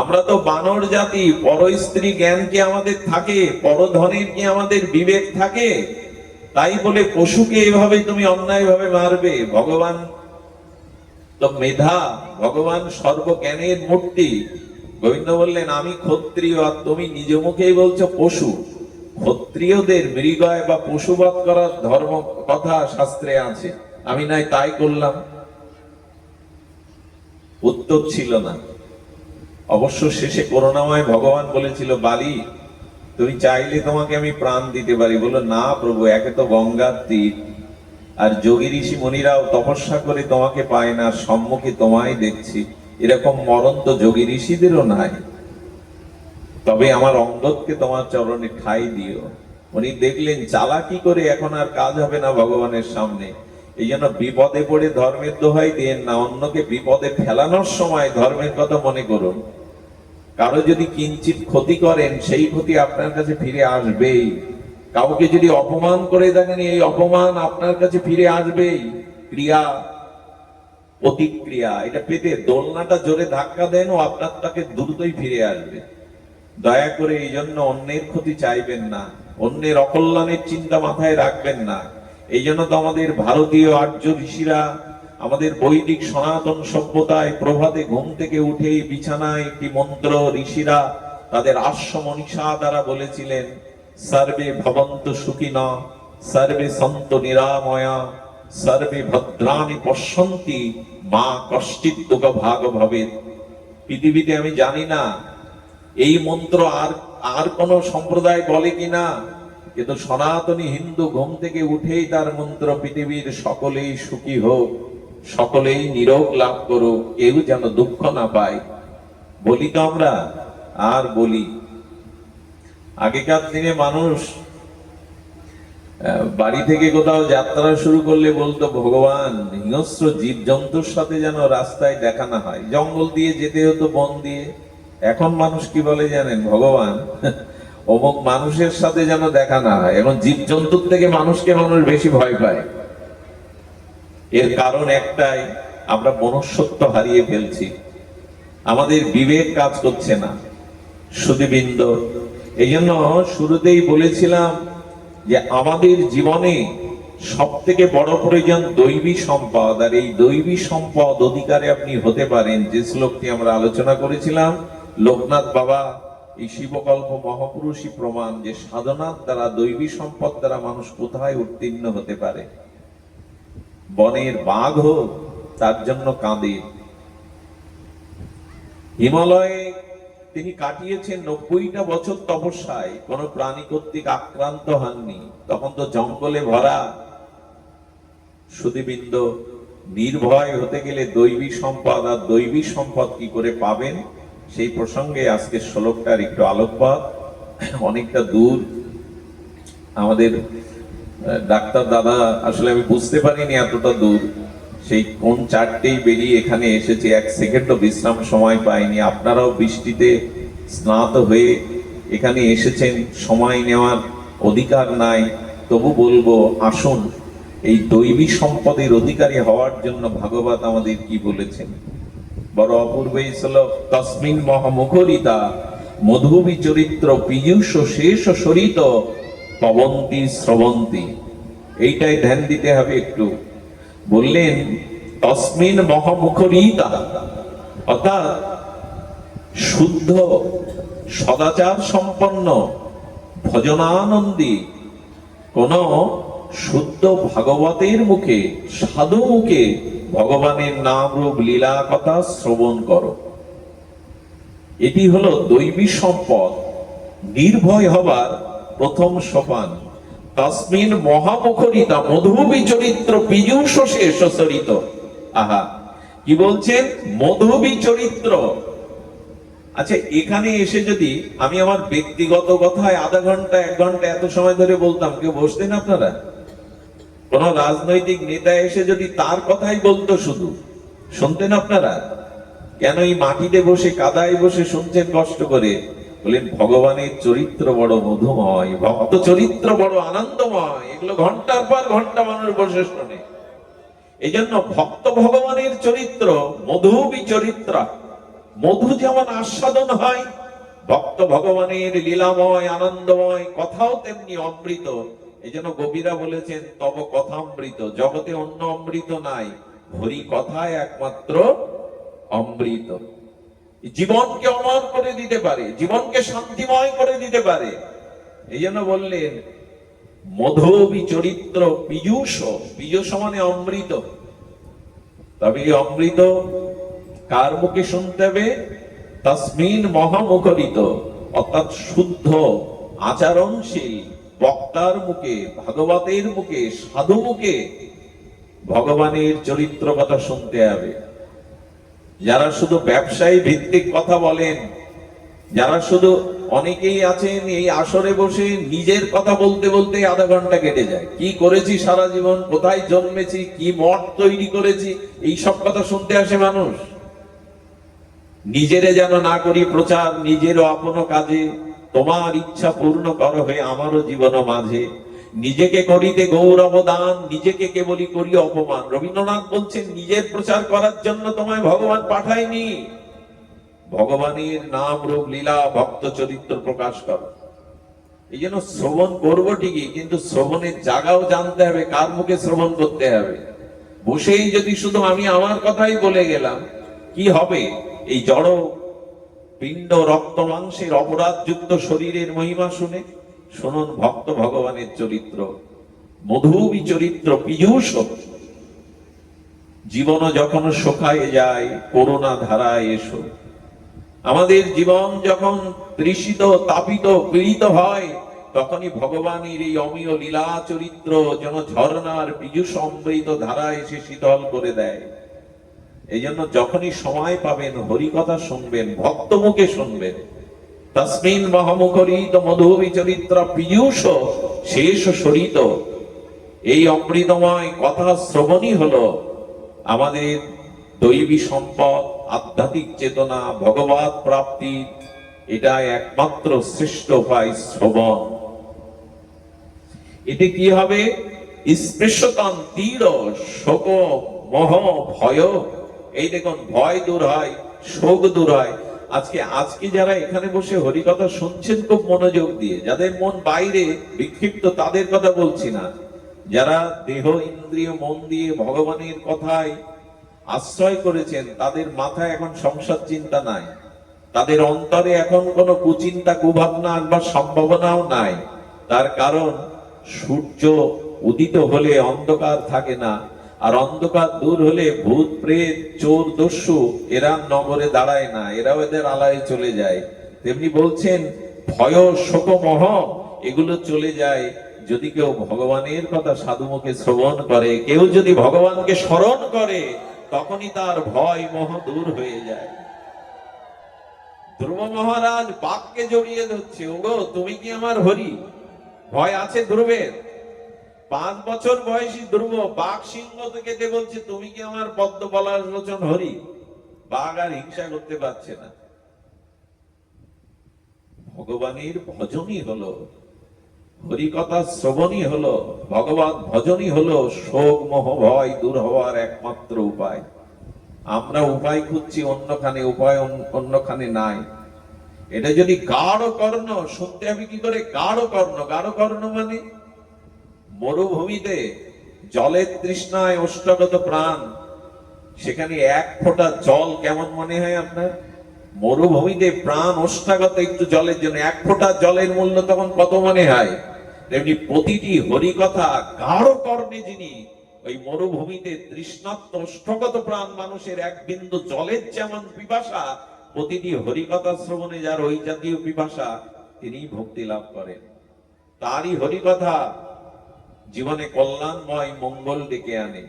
আমরা তো বানর জাতি। পর স্ত্রী জ্ঞান কি আমাদের থাকে? পরধনের কি আমাদের বিবেক থাকে? তাই বলে পশুকে এভাবে তুমি অন্যায় ভাবে মারবে? ভগবান তো মেধা, ভগবান সর্বজ্ঞানের মূর্তি। গোবিন্দ বললেন, আমি ক্ষত্রিয়, আর তুমি নিজ মুখেই বলছো পশু। ক্ষত্রিয়দের মৃগয় বা পশুবধ করার ধর্ম কথা শাস্ত্রে আছে। আমি নাই তাই করলাম। উত্তর ছিল না। অবশ্য শেষে করুণাময় ভগবান বলেছিল, বালি তুমি চাইলে তোমাকে আমি প্রাণ দিতে পারি। বললো, না প্রভু, একে তো গঙ্গার তীর, আর যোগী ঋষি মুনিরাও তপস্যা করে তোমাকে পায় না, সম্মুখে তোমায় দেখছি, এরকম মরণ তো যোগী ঋষিদেরও নাই। তবে আমার অঙ্গদকে তোমার চরণে ঠাঁই দিও। উনি দেখলেন চালাকি করে এখন আর কাজ হবে না ভগবানের সামনে। এই জন্য বিপদে পড়ে ধর্মের দোহাই দিয়েন না, অন্যকে বিপদে ফেলানোর সময় ধর্মের কথা মনে করুন। কারো যদি কিঞ্চিত ক্ষতি করেন, সেই ক্ষতি আপনার কাছে ফিরে আসবেই। কাউকে যদি অপমান করে থাকেন, এই অপমান আপনার কাছে ফিরে আসবেই। ক্রিয়া প্রতিক্রিয়া, এটা পেতে দোলনাটা জোরে ধাক্কা দেন, ও আপনার তাকে দ্রুতই ফিরে আসবে। দয়া করে এই জন্য অন্যের ক্ষতি চাইবেন না, অন্যের অকল্যাণের চিন্তা মাথায় রাখবেন না। এই জন্য তো আমাদের ভারতীয় আর্য ঋষিরা, আমাদের বৈদিক সনাতন সভ্যতায় প্রভাতে ঘুম থেকে উঠেই বিছানায় একটি মন্ত্র ঋষিরা তাদের আশ্ব মনীষা দ্বারা বলেছিলেন, সর্বে ভবন্তু সুখিনঃ, সর্বে সন্তু নিরাময়া, সর্বে ভদ্রাণি পশ্যন্তি, মা কশ্চিৎ দুঃখ ভাগ ভবেৎ। পৃথিবীতে আমি জানি না এই মন্ত্র আর কোন সম্প্রদায় বলে কিনা, কিন্তু সনাতনী হিন্দু ঘুম থেকে উঠেই তার মন্ত্র, পৃথিবীর সকলেই সুখী হোক, সকলেই নিরোগ লাভ করুক, কেউ যেন দুঃখ না পায়। বলি তো আমরা, আর বলি। আগেকার দিনে মানুষ বাড়ি থেকে কোথাও যাত্রা শুরু করলে বলতো, ভগবান হিংস্র জীব জন্তুর সাথে যেন রাস্তায় দেখা না হয়। জঙ্গল দিয়ে যেতে হতো, বন দিয়ে। এখন মানুষ কি বলে জানেন, ভগবান অমুক মানুষের সাথে যেন দেখা না হয়। এখন জীব জন্তুর থেকে মানুষকে মানুষ বেশি ভয় পায়। এর কারণ একটাই, আমরা মনুষ্যত্ব হারিয়ে ফেলছি, আমাদের বিবেক কাজ করছে না। সুধীবৃন্দ, এই জন্য শুরুতেই বলেছিলাম যে আমাদের জীবনে সব থেকে বড় প্রয়োজন দৈবী সম্পদ। আর এই দৈবী সম্পদ অধিকারে আপনি হতে পারেন, যে শ্লোকটি আমরা আলোচনা করেছিলাম, লোকনাথ বাবা এই শিবকল্প মহাপুরুষই প্রমাণ, যে সাধনার দ্বারা, দৈবী সম্পদ দ্বারা মানুষ কোথায় উত্তীর্ণ হতে পারে। বনের বাঘ হোক, তার জন্য কাঁদে। হিমালয়ে তিনি কাটিয়েছেন 90টা বছর তপস্যায়, কোন প্রাণী কর্তৃক আক্রান্ত হননি। তখন তো জঙ্গলে ভরা। সুধীবৃন্দ, নির্ভয় হতে গেলে দৈবী সম্পদ, আর দৈবী সম্পদ কি করে পাবেন, সেই প্রসঙ্গে আজকের শ্লোকটার একটু আলোকপাত। অনেকটা দূর আমাদের ডাক্তার দাদা, আসলে আমি বুঝতে পারিনি এতটা দূর, সেই কোন চারটেই বেরিয়ে এখানে এসেছে, এক সেকেন্ডও বিশ্রাম সময় পাইনি। আপনারাও বৃষ্টিতে স্নাত হয়ে এখানে এসেছেন, সময় নেওয়ার অধিকার নাই। তবু বলবো, আসুন এই দৈবী সম্পদের অধিকারী হওয়ার জন্য ভাগবত আমাদের কি বলেছেন। বড় অপূর্ব এই শ্লোক, তস্মিন মহামুখরিতা মধুবী চরিত্র পীযুষ শেষ সরিত পবন্তি শ্রবন্তি। এইটাই ধ্যান দিতে হবে একটু। বললেন তস্মিন মহামুখরিতা, অর্থাৎ শুদ্ধ সদাচার সম্পন্ন ভজনানন্দী কোন শুদ্ধ ভাগবতের মুখে, সাধু মুখে ভগবানের নাম রূপ লীলা কথা শ্রবণ করো। এটি হলো দৈবী সম্পদ, নির্ভয় হবার প্রথম সোপান। তস্মিন মহামুখরিতা মধুবী চরিত্র পীযুষ শেষ সরিত। আহা, কি বলছেন, মধুবী চরিত্র। আচ্ছা, এখানে এসে যদি আমি আমার ব্যক্তিগত কথায় আধা ঘন্টা 1 ঘন্টা এত সময় ধরে বলতাম, কেউ বসতেন আপনারা? কোন রাজনৈতিক নেতা এসে যদি তার কথাই বলতো, শুধু শুনতেন আপনারা? কেন এই মাটিতে বসে, কাদায় বসে শুনছেন কষ্ট করে? বলেন ভগবানের চরিত্র বড় মধুময়, ভক্ত চরিত্র বড় আনন্দময়। এগুলো ঘন্টার পর ঘন্টা মানুষ বসে শোনে। এই জন্য ভক্ত ভগবানের চরিত্র মধুবী চরিত্র। মধু যেমন আস্বাদন হয়, ভক্ত ভগবানের লীলাময় আনন্দময় কথাও তেমনি অমৃত। এই জন্য কবিরা বলেছেন, তব কথামৃত, জগতে অন্য অমৃত নাই, হরি কথায় একমাত্র অমৃত। জীবনকে অমর করে দিতে পারে, জীবনকে শান্তিময় করে দিতে পারে। এই জন্য বললেন মধুবী চরিত্র পীযূষ, পীযূষ মানে অমৃত। তবে এই অমৃত কার মুখে শুনতে হবে? তসমিন মহামুখরিত, অর্থাৎ শুদ্ধ আচরণশীল বক্তার মুখে, ভাগবতের মুখে, সাধু মুখে ভগবানের চরিত্র কথা শুনতে হবে। যারা শুধু ব্যবসায়ী ভিত্তিক কথা বলেন, যারা শুধু, অনেকেই আছেন এই আসরে বসে নিজের কথা বলতে বলতে আধা ঘন্টা কেটে যায়, কি করেছি সারা জীবন, কোথায় জন্মেছি, কি মঠ তৈরি করেছি, এই সব কথা শুনতে আসে মানুষ। নিজেরে যেন না করি প্রচার, নিজেরও আপন কাজে, তোমার ইচ্ছা পূর্ণ কর হয়ে আমারও জীবন মাঝে, নিজেকে করিতে গৌরব দান, নিজেকে কেবলই করি অপমান। রবীন্দ্রনাথ বলছেন নিজের প্রচার করার জন্য তোমায় ভগবান পাঠায়নি, ভগবানের নাম রূপ লীলা ভক্ত চরিত্র প্রকাশ কর। এই জন্য শ্রবণ করবো ঠিকই, কিন্তু শ্রবণের জায়গাও জানতে হবে, কার মুখে শ্রবণ করতে হবে। বসেই যদি শুধু আমি আমার কথাই বলে গেলাম, কি হবে? এই জড় পিণ্ড রক্ত মাংসের অপরাধযুক্ত শরীরের মহিমা শুনে শুনুন ভক্ত ভগবানের চরিত্র, মধুবী চরিত্র পীযূষ। জীবন যখন শোকায় যায় করুণা ধারায় এসো। আমাদের জীবন যখন তৃষিত, তাপিত, পীড়িত হয়, তখনই ভগবানের এই অমীয় লীলা চরিত্র যেন ঝর্ণার পীযূষ অমৃত ধারা এসে শীতল করে দেয়। এই জন্য যখনই সময় পাবেন হরি কথা শুনবেন, ভক্ত মুখে শুনবেন। তসমিন মহামুখরিত মধুবী চরিত্র পীযূষ শেষ সরিত। এই অমৃতময় কথা শ্রবণই হলো আমাদের দৈবী সম্পদ, আধ্যাত্মিক চেতনা, ভগবত প্রাপ্তি। এটা একমাত্র শ্রেষ্ঠ উপায় শ্রবণ। এতে কি হবে? স্পৃশ্যতান তীর শোক মোহ ভয়। এই দেখুন, ভয় দূর হয়, শোক দূর হয়। আজকে যারা এখানে বসে হরিকথা শুনছেন খুব মনোযোগ দিয়ে, যাদের মন বাইরে বিক্ষিপ্ত তাদের কথা বলছি না, যারা দেহ ইন্দ্রিয় মন দিয়ে ভগবানের কথায় আশ্রয় করেছেন, তাদের মাথায় এখন সংসার চিন্তা নাই, তাদের অন্তরে এখন কোনো কুচিন্তা কুভাবনা আসবার সম্ভাবনাও নাই। তার কারণ সূর্য উদিত হলে অন্ধকার থাকে না, আর অন্ধকার দূর হলে ভূত প্রেত চোর দস্যু এরা নগরে দাঁড়ায় না, এরাও এদের আলায় চলে যায়। তেমনি বলছেন ভয় শোক মোহ এগুলো চলে যায় যদি কেউ ভগবানের কথা সাধুমুখে শ্রবণ করে। কেউ যদি ভগবানকে স্মরণ করে, তখনই তার ভয় মোহ দূর হয়ে যায়। ধ্রুব মহারাজ বাঘকে জড়িয়ে ধরছে, ওগো তুমি কি আমার হরি? ভয় আছে ধ্রুবের। 5 বছর বয়সী ধ্রুব বাঘ সিংহ থেকে বলছে, তুমি কি আমার পদ্ম পলাশ লোচন হরি? বাঘ আর হিংসা করতে পারছে না। ভগবানের ভজনই হলো, হরিকথা শ্রবণই হলো, ভগবত ভজনই হলো শোক মোহ ভয় দূর হওয়ার একমাত্র উপায়। আমরা উপায় খুঁজছি অন্যখানে, উপায় অন্যখানে নাই। এটা যদি গাঢ় কর্ণ শুনতে হবে কি করে? গাঢ় কর্ণ, গাঢ় কর্ণ মানে মরুভূমিতে জলের তৃষ্ণায় ওষ্ঠগত প্রাণ, সেখানে এক ফোঁটা জল কেমন মনে হয় আপনার? মরুভূমিতে প্রাণ ওষ্ঠাগত একটু জলের জন্য এক ফোঁটা জলের মূল্য তখন কত মনে হয়? তেমনি প্রতিটি হরিকথা গাঢ় কর্ণে যিনি, ওই মরুভূমিতে তৃষ্ণার্ত ওষ্ঠগত প্রাণ মানুষের এক বিন্দু জলের যেমন পিপাসা, প্রতিটি হরিকথা শ্রবণে যার ওই জাতীয় পিপাসা, তিনি ভক্তি লাভ করেন। তারই হরিকথা জীবনে কল্যাণময় মঙ্গল ডেকে আনে।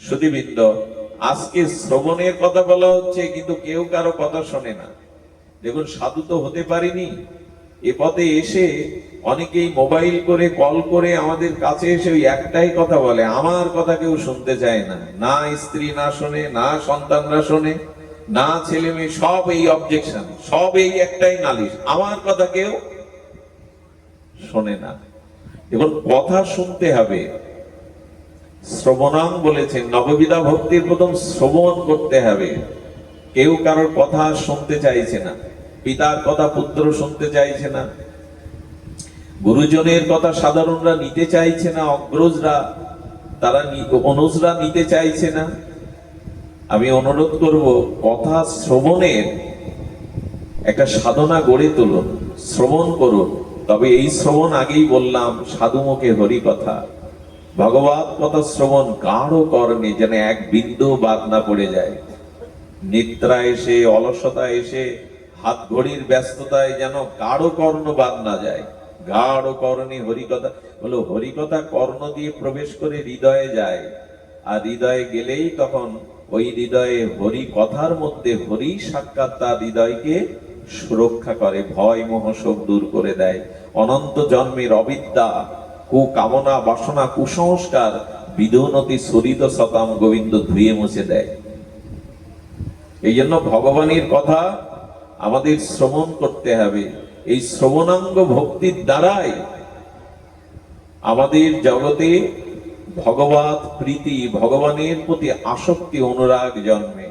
সুধীবৃন্দ, আজকে শ্রবণের কথা বলা হচ্ছে, কিন্তু কেউ কারো কথা শোনে না। দেখুন, সাধু তো হতে পারিনি, এ পথে এসে অনেকেই মোবাইল করে কল করে আমাদের কাছে এসে ওই একটাই কথা বলে, আমার কথা কেউ শুনতে চায় না। না স্ত্রী না শোনে, না সন্তানরা শোনে, না ছেলে মেয়ে, সব এই অবজেকশন, সব এই একটাই নালিশ, আমার কথা কেউ শোনে না। দেখুন, কথা শুনতে হবে। শ্রবণাং বলেছেন, নববিধা ভক্তির প্রথম শ্রবণ করতে হবে। কেউ কারোর কথা শুনতে চাইছে না, পিতার কথা পুত্র শুনতে চাইছে না, গুরুজনের কথা সাধারণরা নিতে চাইছে না, অগ্রজরা তারা অনুজরা নিতে চাইছে না। আমি অনুরোধ করব, কথা শ্রবণের একটা সাধনা গড়ে তুলুন, শ্রবণ করুন। তবে এই শ্রবণ আগেই বললাম, সাধুমুখে হরি কথা, ভগবত কথা শ্রবণ গাঢ় কর্ণে যেন এক বিন্দু বাদ না পড়ে যায়। নিদ্রা এসে, অলসতা এসে, হাত ঘড়ির ব্যস্ততায় যেন গাঢ় কর্ণ বাদ না যায়। গাঢ় কর্ণে হরিকথা বলো, হরিকথা কর্ণ দিয়ে প্রবেশ করে হৃদয়ে যায়, আর হৃদয়ে গেলেই তখন ওই হৃদয়ে হরি কথার মধ্যে হরি সাক্ষাৎ তার হৃদয়কে সুরক্ষা করে, ভয় মোহ শোক দূর করে দেয়। অনন্ত জন্মের অবিদ্যা, কুকামনা, বাসনা, কুসংস্কার বিদুনতি সরিত সতাম গোবিন্দ ধুয়ে মুছে দেয়। এই জন্য ভগবানের কথা আমাদের শ্রবণ করতে হবে। এই শ্রবণাঙ্গ ভক্তির দ্বারাই আমাদের জগতে ভগবত প্রীতি, ভগবানের প্রতি আসক্তি, অনুরাগ জন্মে।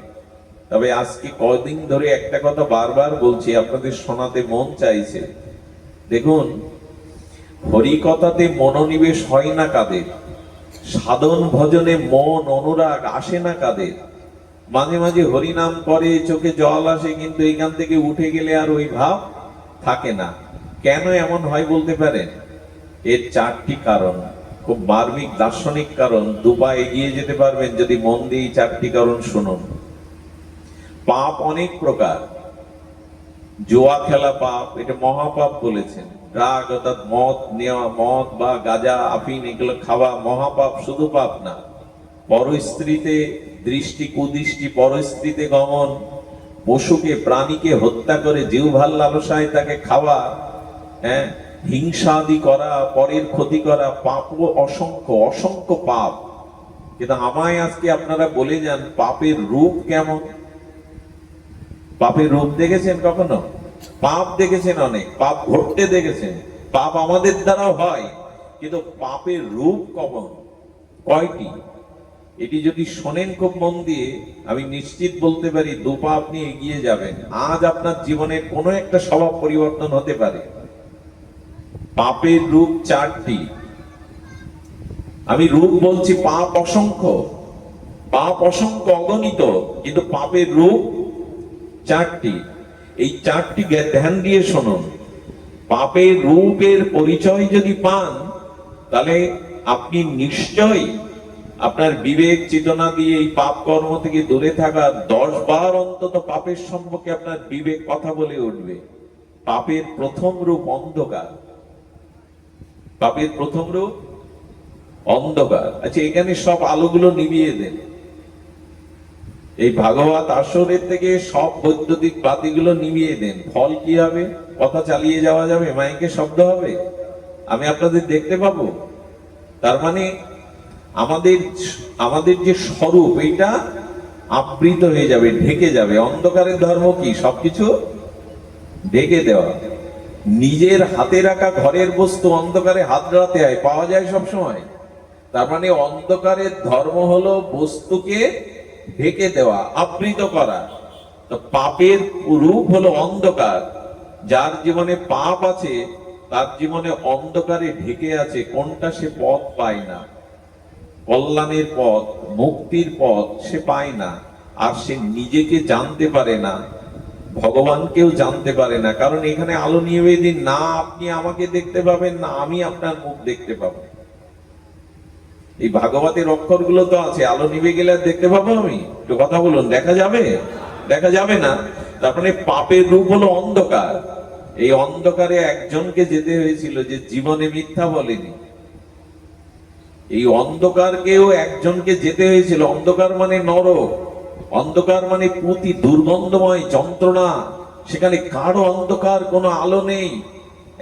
তবে আজকে কদিন ধরে একটা কথা বারবার বলছি, আপনাদের শোনাতে মন চাইছে। দেখুন, হরিকথাতে মনোনিবেশ হয় না কাদের, সাধন ভজনে মন অনুরাগ আসে না কাদের। মাঝে মাঝে হরিনাম করে, চোখে জল আসে, কিন্তু এইখান থেকে উঠে গেলে আর ওই ভাব থাকে না। কেন এমন হয় বলতে পারেন? এর চারটি কারণ, খুব মার্মিক দার্শনিক কারণ। দুপা এগিয়ে যেতে পারবেন যদি মন দিয়ে চারটি কারণ শুনুন। পাপ অনেক প্রকার। জুয়া খেলা পাপ, এটা মহাপাপ বলেছেন। ড্রাগ অর্থাৎ মদ নেওয়া, মদ বা গাঁজা, আফিন এগুলো খাওয়া মহাপাপ, শুধু পাপ না। পরস্ত্রীতে দৃষ্টি, কুদৃষ্টি, পরস্ত্রীতে গমন, পশুকে প্রাণীকে হত্যা করে জিহ্বার লালসায় তাকে খাওয়া, হিংসাদি করা, পরের ক্ষতি করা, পাপ অসংখ্য, অসংখ্য পাপ। কিন্তু আমায় আজকে আপনারা বলে যান, পাপের রূপ কেমন? পাপের রূপ দেখেছেন কখনো? পাপ দেখেছেন অনেক, পাপ ঘটতে দেখেছেন, পাপ আমাদের দ্বারাও হয়, কিন্তু পাপের রূপ কেমন, কয়টি? এটি যদি শোনেন খুব মন দিয়ে, আমি নিশ্চিত বলতে পারি দুপা আপনি এগিয়ে যাবেন। আজ আপনার জীবনের কোনো একটা স্বভাব পরিবর্তন হতে পারে। পাপের রূপ চারটি। আমি রূপ বলছি, পাপ অসংখ্য, পাপ অসংখ্য, অগণিত, কিন্তু পাপের রূপ চারটি। এই চারটি ধ্যান দিয়ে শুনুন। পাপের রূপের পরিচয় যদি পান, তাহলে আপনি নিশ্চয়ই আপনার বিবেক চেতনা দিয়ে এই পাপ কর্ম থেকে দূরে থাকা 10 বার অন্তত পাপের সম্পর্কে আপনার বিবেক কথা বলে উঠবে। পাপের প্রথম রূপ অন্ধকার। পাপের প্রথম রূপ অন্ধকার। আচ্ছা, এখানে সব আলোগুলো নিভিয়ে দেন। এই ভাগবত আসরের থেকে সব বৈদ্যুতিক বাতিগুলো নিভিয়ে দেন। ফল কি হবে? কথা চালিয়ে যাওয়া যাবে, মাইকে শব্দ হবে, আমি আপনাদের দেখতে পাবো। তার মানে আমাদের যে স্বরূপ, এইটা আবৃত হয়ে যাবে, ঢেকে যাবে। অন্ধকারের ধর্ম কি? সবকিছু ঢেকে দেওয়া। নিজের হাতে রাখা ঘরের বস্তু অন্ধকারে হাত রাখতে হয়, পাওয়া যায় সব সময়। তার মানে অন্ধকারের ধর্ম হলো বস্তুকে ঢেকে দেওয়া, আবৃত করা। তো পাপের রূপ হলো অন্ধকার। যার জীবনে পাপ আছে, তার জীবনে অন্ধকারে ঢেকে আছে। কোনটা? সে পথ পায় না, কল্যাণের পথ, মুক্তির পথ সে পায় না। আর সে নিজেকে জানতে পারে না, ভগবানকেও জানতে পারে না। কারণ এখানে আলো নিয়ে দিন, না আপনি আমাকে দেখতে পাবেন, না আমি আপনার মুখ দেখতে পাবো। এই ভাগবতের অক্ষরগুলো তো আছে, আলো নিভে গেলে আর দেখতে পাবো আমি? একটু কথা বলুন, দেখা যাবে? দেখা যাবে না। তার মানে পাপের রূপ হলো অন্ধকার। এই অন্ধকারে একজনকে যেতে হয়েছিল যে জীবনে মিথ্যা বলেনি। এই অন্ধকারকেও একজনকে যেতে হয়েছিল। অন্ধকার মানে নরক, অন্ধকার মানে পুঁতি, দুর্গন্ধময় যন্ত্রণা। সেখানে কারো অন্ধকার, কোনো আলো নেই।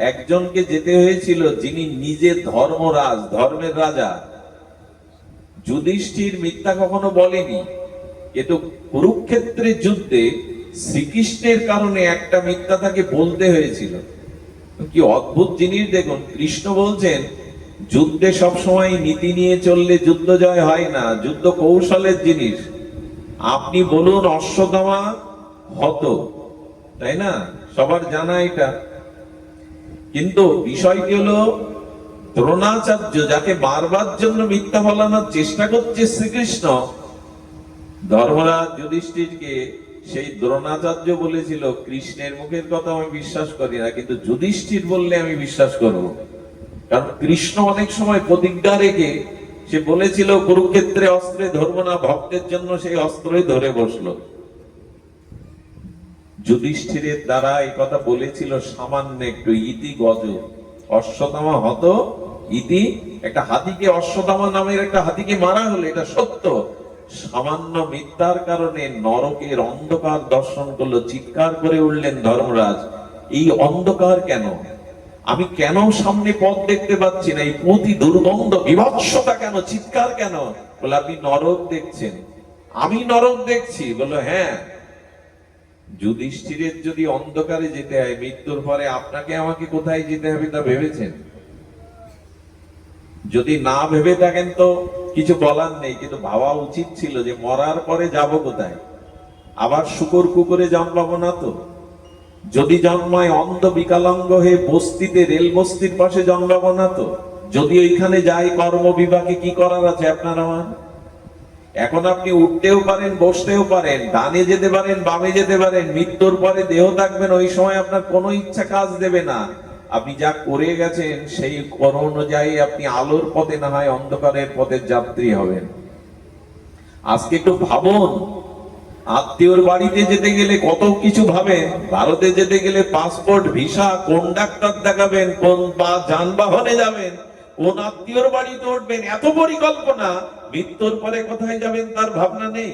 একজনকে যেতে হয়েছিল যিনি নিজে ধর্মরাজ, ধর্মের রাজা। যুধিষ্ঠির মিথ্যা কখনো বলেনি, কিন্তু কুরুক্ষেত্রের যুদ্ধে শ্রীকৃষ্ণের কারণে একটা মিথ্যা তাকে বলতে হয়েছিল। কি অদ্ভুত জিনিস দেখুন, কৃষ্ণ বলছেন যুদ্ধে সবসময় নীতি নিয়ে চললে যুদ্ধ জয় হয় না, যুদ্ধ কৌশলের জিনিস। আপনি বলুন অশ্বত্থামা হত, তাই না? সবার জানা এটা। কিন্তু বিষয়টি হলো দ্রোণাচার্য, যাকে মারবার জন্য মিথ্যা বলানোর চেষ্টা করছে শ্রীকৃষ্ণ, ধর্মরাজ যুধিষ্ঠিরকে সেই দ্রোণাচার্য বলেছিল কৃষ্ণের মুখের কথা আমি বিশ্বাস করি না, কিন্তু যুধিষ্ঠির বললে আমি বিশ্বাস করব। কারণ কৃষ্ণ অনেক সময় প্রতিজ্ঞা রেখে সে বলেছিল কুরুক্ষেত্রে অস্ত্রে ধরবো না, ভক্তের জন্য সেই অস্ত্রই ধরে বসলো। যুধিষ্ঠিরের দ্বারা এই কথা বলেছিল সামান্য একটু, ইতি গজ অশ্বত্থামা হত ইতি, একটা হাতিকে অশ্বত্থামা নামের একটা হাতিকে মারা হলো, এটা সত্য। সামান্য মিথ্যার কারণে নরকের অন্ধকার দর্শন করলো, চিৎকার করে উঠলেন ধর্মরাজ, এই অন্ধকার কেন? আমি কেন সামনে পথ দেখতে পাচ্ছি না? এই পথই দুর্গন্ধ, বিভৎসতা কেন? চিৎকার কেন? বলে আপনি নরক দেখছেন। আমি নরক দেখছি? বললো হ্যাঁ। যুধিষ্ঠিরের যদি অন্ধকারে যেতে হয় মৃত্যুর পরে, আপনাকে আমাকে কোথায় যেতে হবে তা ভেবেছেন? যদি না ভেবে থাকেন তো কিছু বলার নেই, কিন্তু ভাবা উচিত ছিল যে মরার পরে যাব কোথায়? আবার শুকর কুকুরে জন্মাবো না তো? যদি জন্মায় অন্ধ বিকলাঙ্গ হয়ে বস্তিতে, রেল বস্তির পাশে জন্মাবো না তো? যদি ওইখানে যাই কর্ম বিভাগে, কি করার আছে আপনার আমার? এখন আপনি উঠতেও পারেন, বসতেও পারেন, ডানে যেতে পারেন, বামে যেতে পারেন, মৃত্যুর পরে দেহ থাকবেন, ওই সময় আপনার কোনো ইচ্ছা কাজ দেবে না। আপনি যা করে গেছেন সেই কর্ম অনুযায়ী আপনি আলোর পথে না হয় অন্ধকারের পথের যাত্রী হবেন। আজকে একটু ভাবুন, আত্মীয়র বাড়িতে যেতে গেলে কত কিছু ভাবেন, ভারতে যেতে গেলে পাসপোর্ট, ভিসা, কোন ডাক্তার দেখাবেন, কোন যানবাহনে যাবেন, কোন আত্মীয়র বাড়িতে উঠবেন, এত পরিকল্পনা। মৃত্যুর পরে কোথায় যাবেন তার ভাবনা নেই।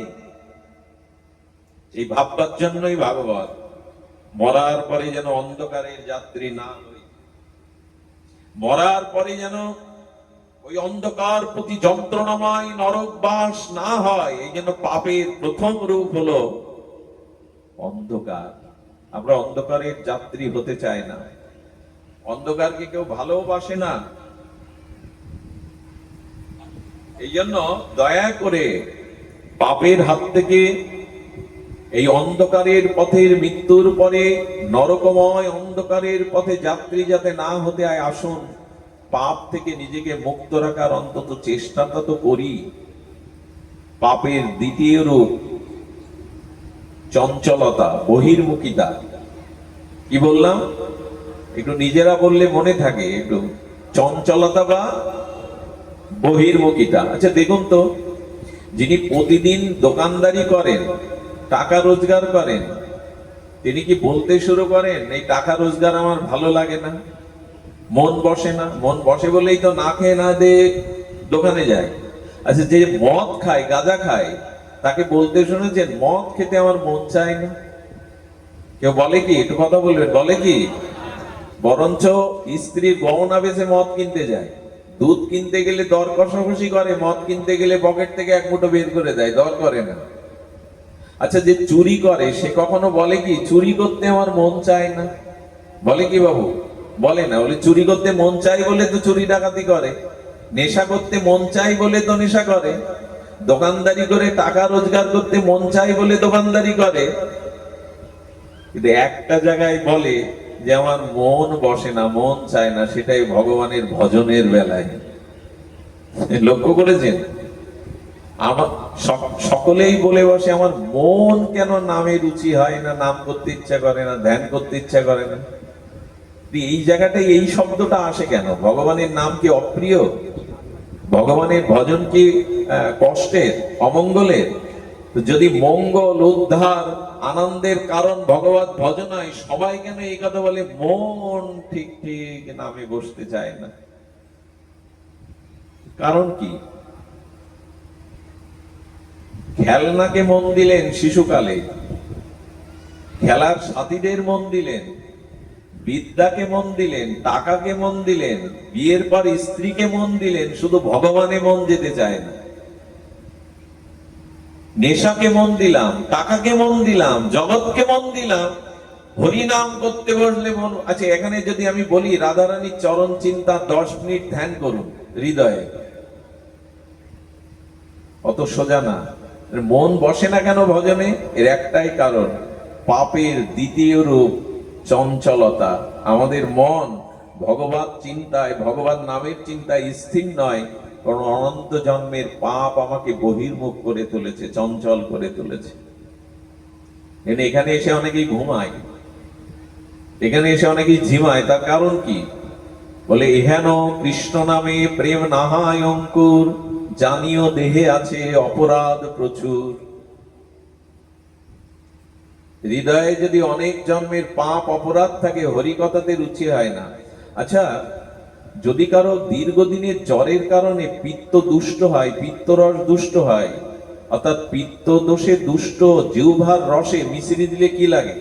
এই ভাববার জন্যই ভাগবত, মরার পরে যেন অন্ধকারের যাত্রী না হই, মরার পরে যেন ওই অন্ধকার প্রতি যন্ত্রণাময় নরকবাস না হয়। এই জন্য পাপের প্রথম রূপ হলো অন্ধকার। আমরা অন্ধকারের যাত্রী হতে চাই না। অন্ধকারকে কেউ ভালোবাসে না। এই জন্য দয়া করে পাপের হাত থেকে, এই অন্ধকারের পথের, মৃত্যুর পরে নরকময় অন্ধকারের পথে যাত্রী যাতে না হতে হয়, আসুন পাপ থেকে নিজেকে মুক্ত রাখার অন্তত চেষ্টাটা তো করি। পাপের দ্বিতীয় রূপ চঞ্চলতা, বহির্মুখিতা। কি বললাম? একটু নিজেরা বললে মনে থাকে। একটু চঞ্চলতা বা বহির্মুখিতা। আচ্ছা দেখুন তো, যিনি প্রতিদিন দোকানদারি করেন, টাকা রোজগার করেন, তিনি কি বলতে শুরু করেন এই টাকা রোজগার আমার ভালো লাগে না, মন বসে না? মন বসে বলেই তো না খেয়ে না দিয়ে দোকানে যায়। আচ্ছা যে মদ খায়, গাঁজা খায়, তাকে বলতে শুনেছেন মদ খেতে আমার মন চায় না? কেউ বলে কি? একটু কথা বলবেন, বলে কি? বরঞ্চ স্ত্রীর গহনা বেচে মদ কিনতে যায়। দুধ কিনতে গেলে দর কষাকষি করে, মদ কিনতে গেলে পকেট থেকে এক মুঠো বের করে দেয়, দর করে না। আচ্ছা যে চুরি করে সে কখনো বলে কি চুরি করতে আমার মন চায় না? বলে কি বাবু? বলে না। বলে চুরি করতে মন চাই বলে তো চুরি ডাকাতি করে, নেশা করতে মন চাই বলে তো নেশা করে, দোকানদারি করে টাকা রোজগার করতে মন চাই বলে দোকানদারি করে। কিন্তু একটা জায়গায় বলে যে আমার মন বসে না, মন চায় না, সেটাই ভগবানের ভজনের বেলায়। লক্ষ্য করেছেন? আমার সকলেই বলে বসে আমার মন কেন নামে রুচি হয় না, নাম করতে ইচ্ছা করে না, ধ্যান করতে ইচ্ছা করে না। এই জায়গাটাই এই শব্দটা আসে কেন? ভগবানের নাম কি অপ্রিয়? ভগবানের ভজন কি কষ্টের, অমঙ্গলের? যদি মঙ্গল, উদ্ধার, আনন্দের কারণ ভগবত ভজনায়, সবাই কেন এই কথা বলে মন ঠিক ঠিক নামে বসতে চায় না? কারণ কি? খেলনাকে মন দিলেন শিশুকালে, খেলার সাথীদের মন দিলেন, বিদ্যাকে মন দিলেন, টাকাকে মন দিলেন, বিয়ের পর স্ত্রীকে মন দিলেন, শুধু ভগবানে মন যেতে চায় না। নেশাকে মন দিলাম, টাকাকে মন দিলাম, জগৎকে মন দিলাম, হরিনাম করতে বসলে মন। আচ্ছা এখানে যদি আমি বলি রাধারানীর চরণ চিন্তা 10 মিনিট ধ্যান করুন হৃদয়ে, অত সোজা না। মন বসে না কেন ভজনে? এর একটাই কারণ, পাপের দ্বিতীয় রূপ চঞ্চলতা। আমাদের মন ভগবত চিন্তায়, ভগবান নামের চিন্তায় স্থির নয়, কারণ অনন্ত জন্মের পাপ আমাকে বহির্মুখ করে তুলেছে, চঞ্চল করে তুলেছে। এখানে এসে অনেকেই ঘুমায়, এখানে এসে অনেকেই ঝিমায়, তার কারণ কি? বলে এহেন কৃষ্ণ নামে প্রেম নাহায় অঙ্কুর, জানিও দেহে আছে অপরাধ প্রচুর। হৃদয়ে যদি অনেক জন্মের পাপ অপরাধ থাকে, হরিকথাতে রুচি হয় না। আচ্ছা, যদি কারো দীর্ঘদিনের জ্বরের কারণে পিত্ত দুষ্ট হয়, পিত্তরস দুষ্ট হয়, অর্থাৎ পিত্ত দোষে দুষ্ট জিহ্বার রসে মিশ্রি দিলে কি লাগে?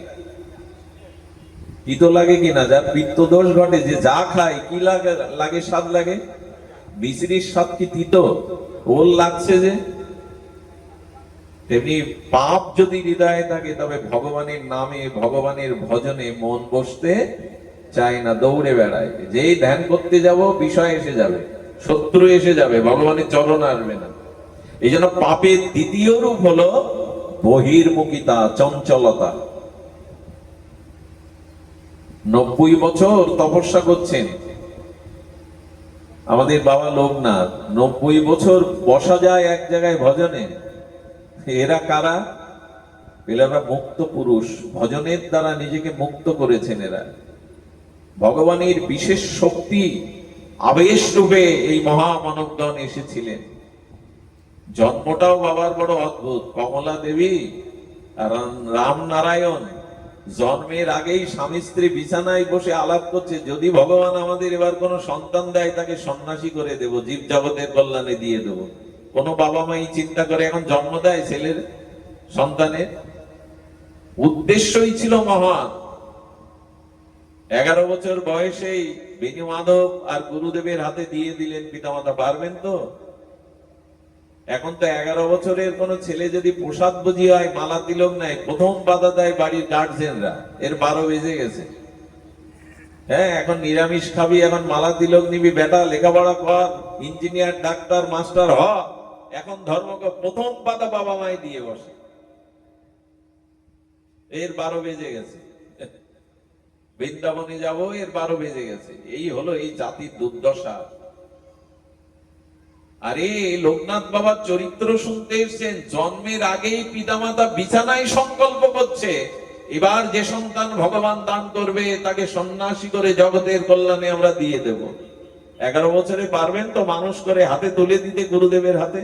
তিতো লাগে কিনা? যার পিত্ত দোষ ঘটে, যে যা খায় কি লাগে? স্বাদ লাগে। মিশ্রির স্বাদ কি তিতো? ওল লাগছে যে। তেমনি পাপ যদি হৃদয়ে থাকে, তবে ভগবানের নামে, ভগবানের ভজনে মন বসতে চায় না, দৌড়ে বেড়ায়। যেই ধ্যান করতে যাব, বিষয় এসে যাবে, শত্রু এসে যাবে, ভগবানের চরণ আসবে না। এই জন্য পাপের দ্বিতীয় রূপ হলো বহির্মুখিতা, চঞ্চলতা। 90 বছর তপস্যা করছেন আমাদের বাবা লোকনাথ, 90 বছর বসা যায় এক জায়গায় ভজনে। এরা কারা? এরা মুক্ত পুরুষ, ভজনের দ্বারা নিজেকে মুক্ত করেছেন। এরা ভগবানের বিশেষ শক্তি আবেশ রূপে এই মহামানবগণ এসেছিলেন। জন্মটাও বাবার বড় অদ্ভুত। কমলা দেবী আর রামনারায়ণ জন্মের আগেই স্বামী স্ত্রী বিছানায় বসে আলাপ করছে, যদি ভগবান আমাদের এবার কোনো সন্তান দেয়, তাকে সন্ন্যাসী করে দেব, জীব জগতের কল্যাণে দিয়ে দেব। কোন বাবা মাই চিন্তা করে এখন জন্ম দেয় ছেলের সন্তানের? উদ্দেশ্যই ছিল মহান। 11 বছর বয়সেই বেণু মাধব আর গুরুদেবের হাতে দিয়ে দিলেন পিতামাতা। পারবেন তো? এখন তো 11 বছরের কোন ছেলে যদি প্রসাদ বুঝি হয়, মালা তিলক নেয়, প্রথম বাধা দেয় বাড়ির গার্জেনরা। এর 12 বেজে গেছে। হ্যাঁ, এখন নিরামিষ খাবি, এখন মালা তিলক নিবি, বেটা লেখাপড়া কর, ইঞ্জিনিয়ার, ডাক্তার, মাস্টার হ। এখন ধর্মকে প্রথম বাধা বাবা মাই দিয়ে বসে। এর 12 বেজে গেছে। বৃন্দাবনে যাব, এর 12 বেজে গেছে। এই হলো এই জাতির দুর্দশা। আরে লোকনাথ বাবার চরিত্র শুনতে এসছেন, জন্মের আগেই পিতামাতা বিছানায় সংকল্প করছে, এবার যে সন্তান ভগবান দান করবে, তাকে সন্ন্যাসী করে জগতের কল্যাণে আমরা দিয়ে দেব। 11 বছরে পারবেন তো মানুষ করে হাতে তুলে দিতে গুরুদেবের হাতে?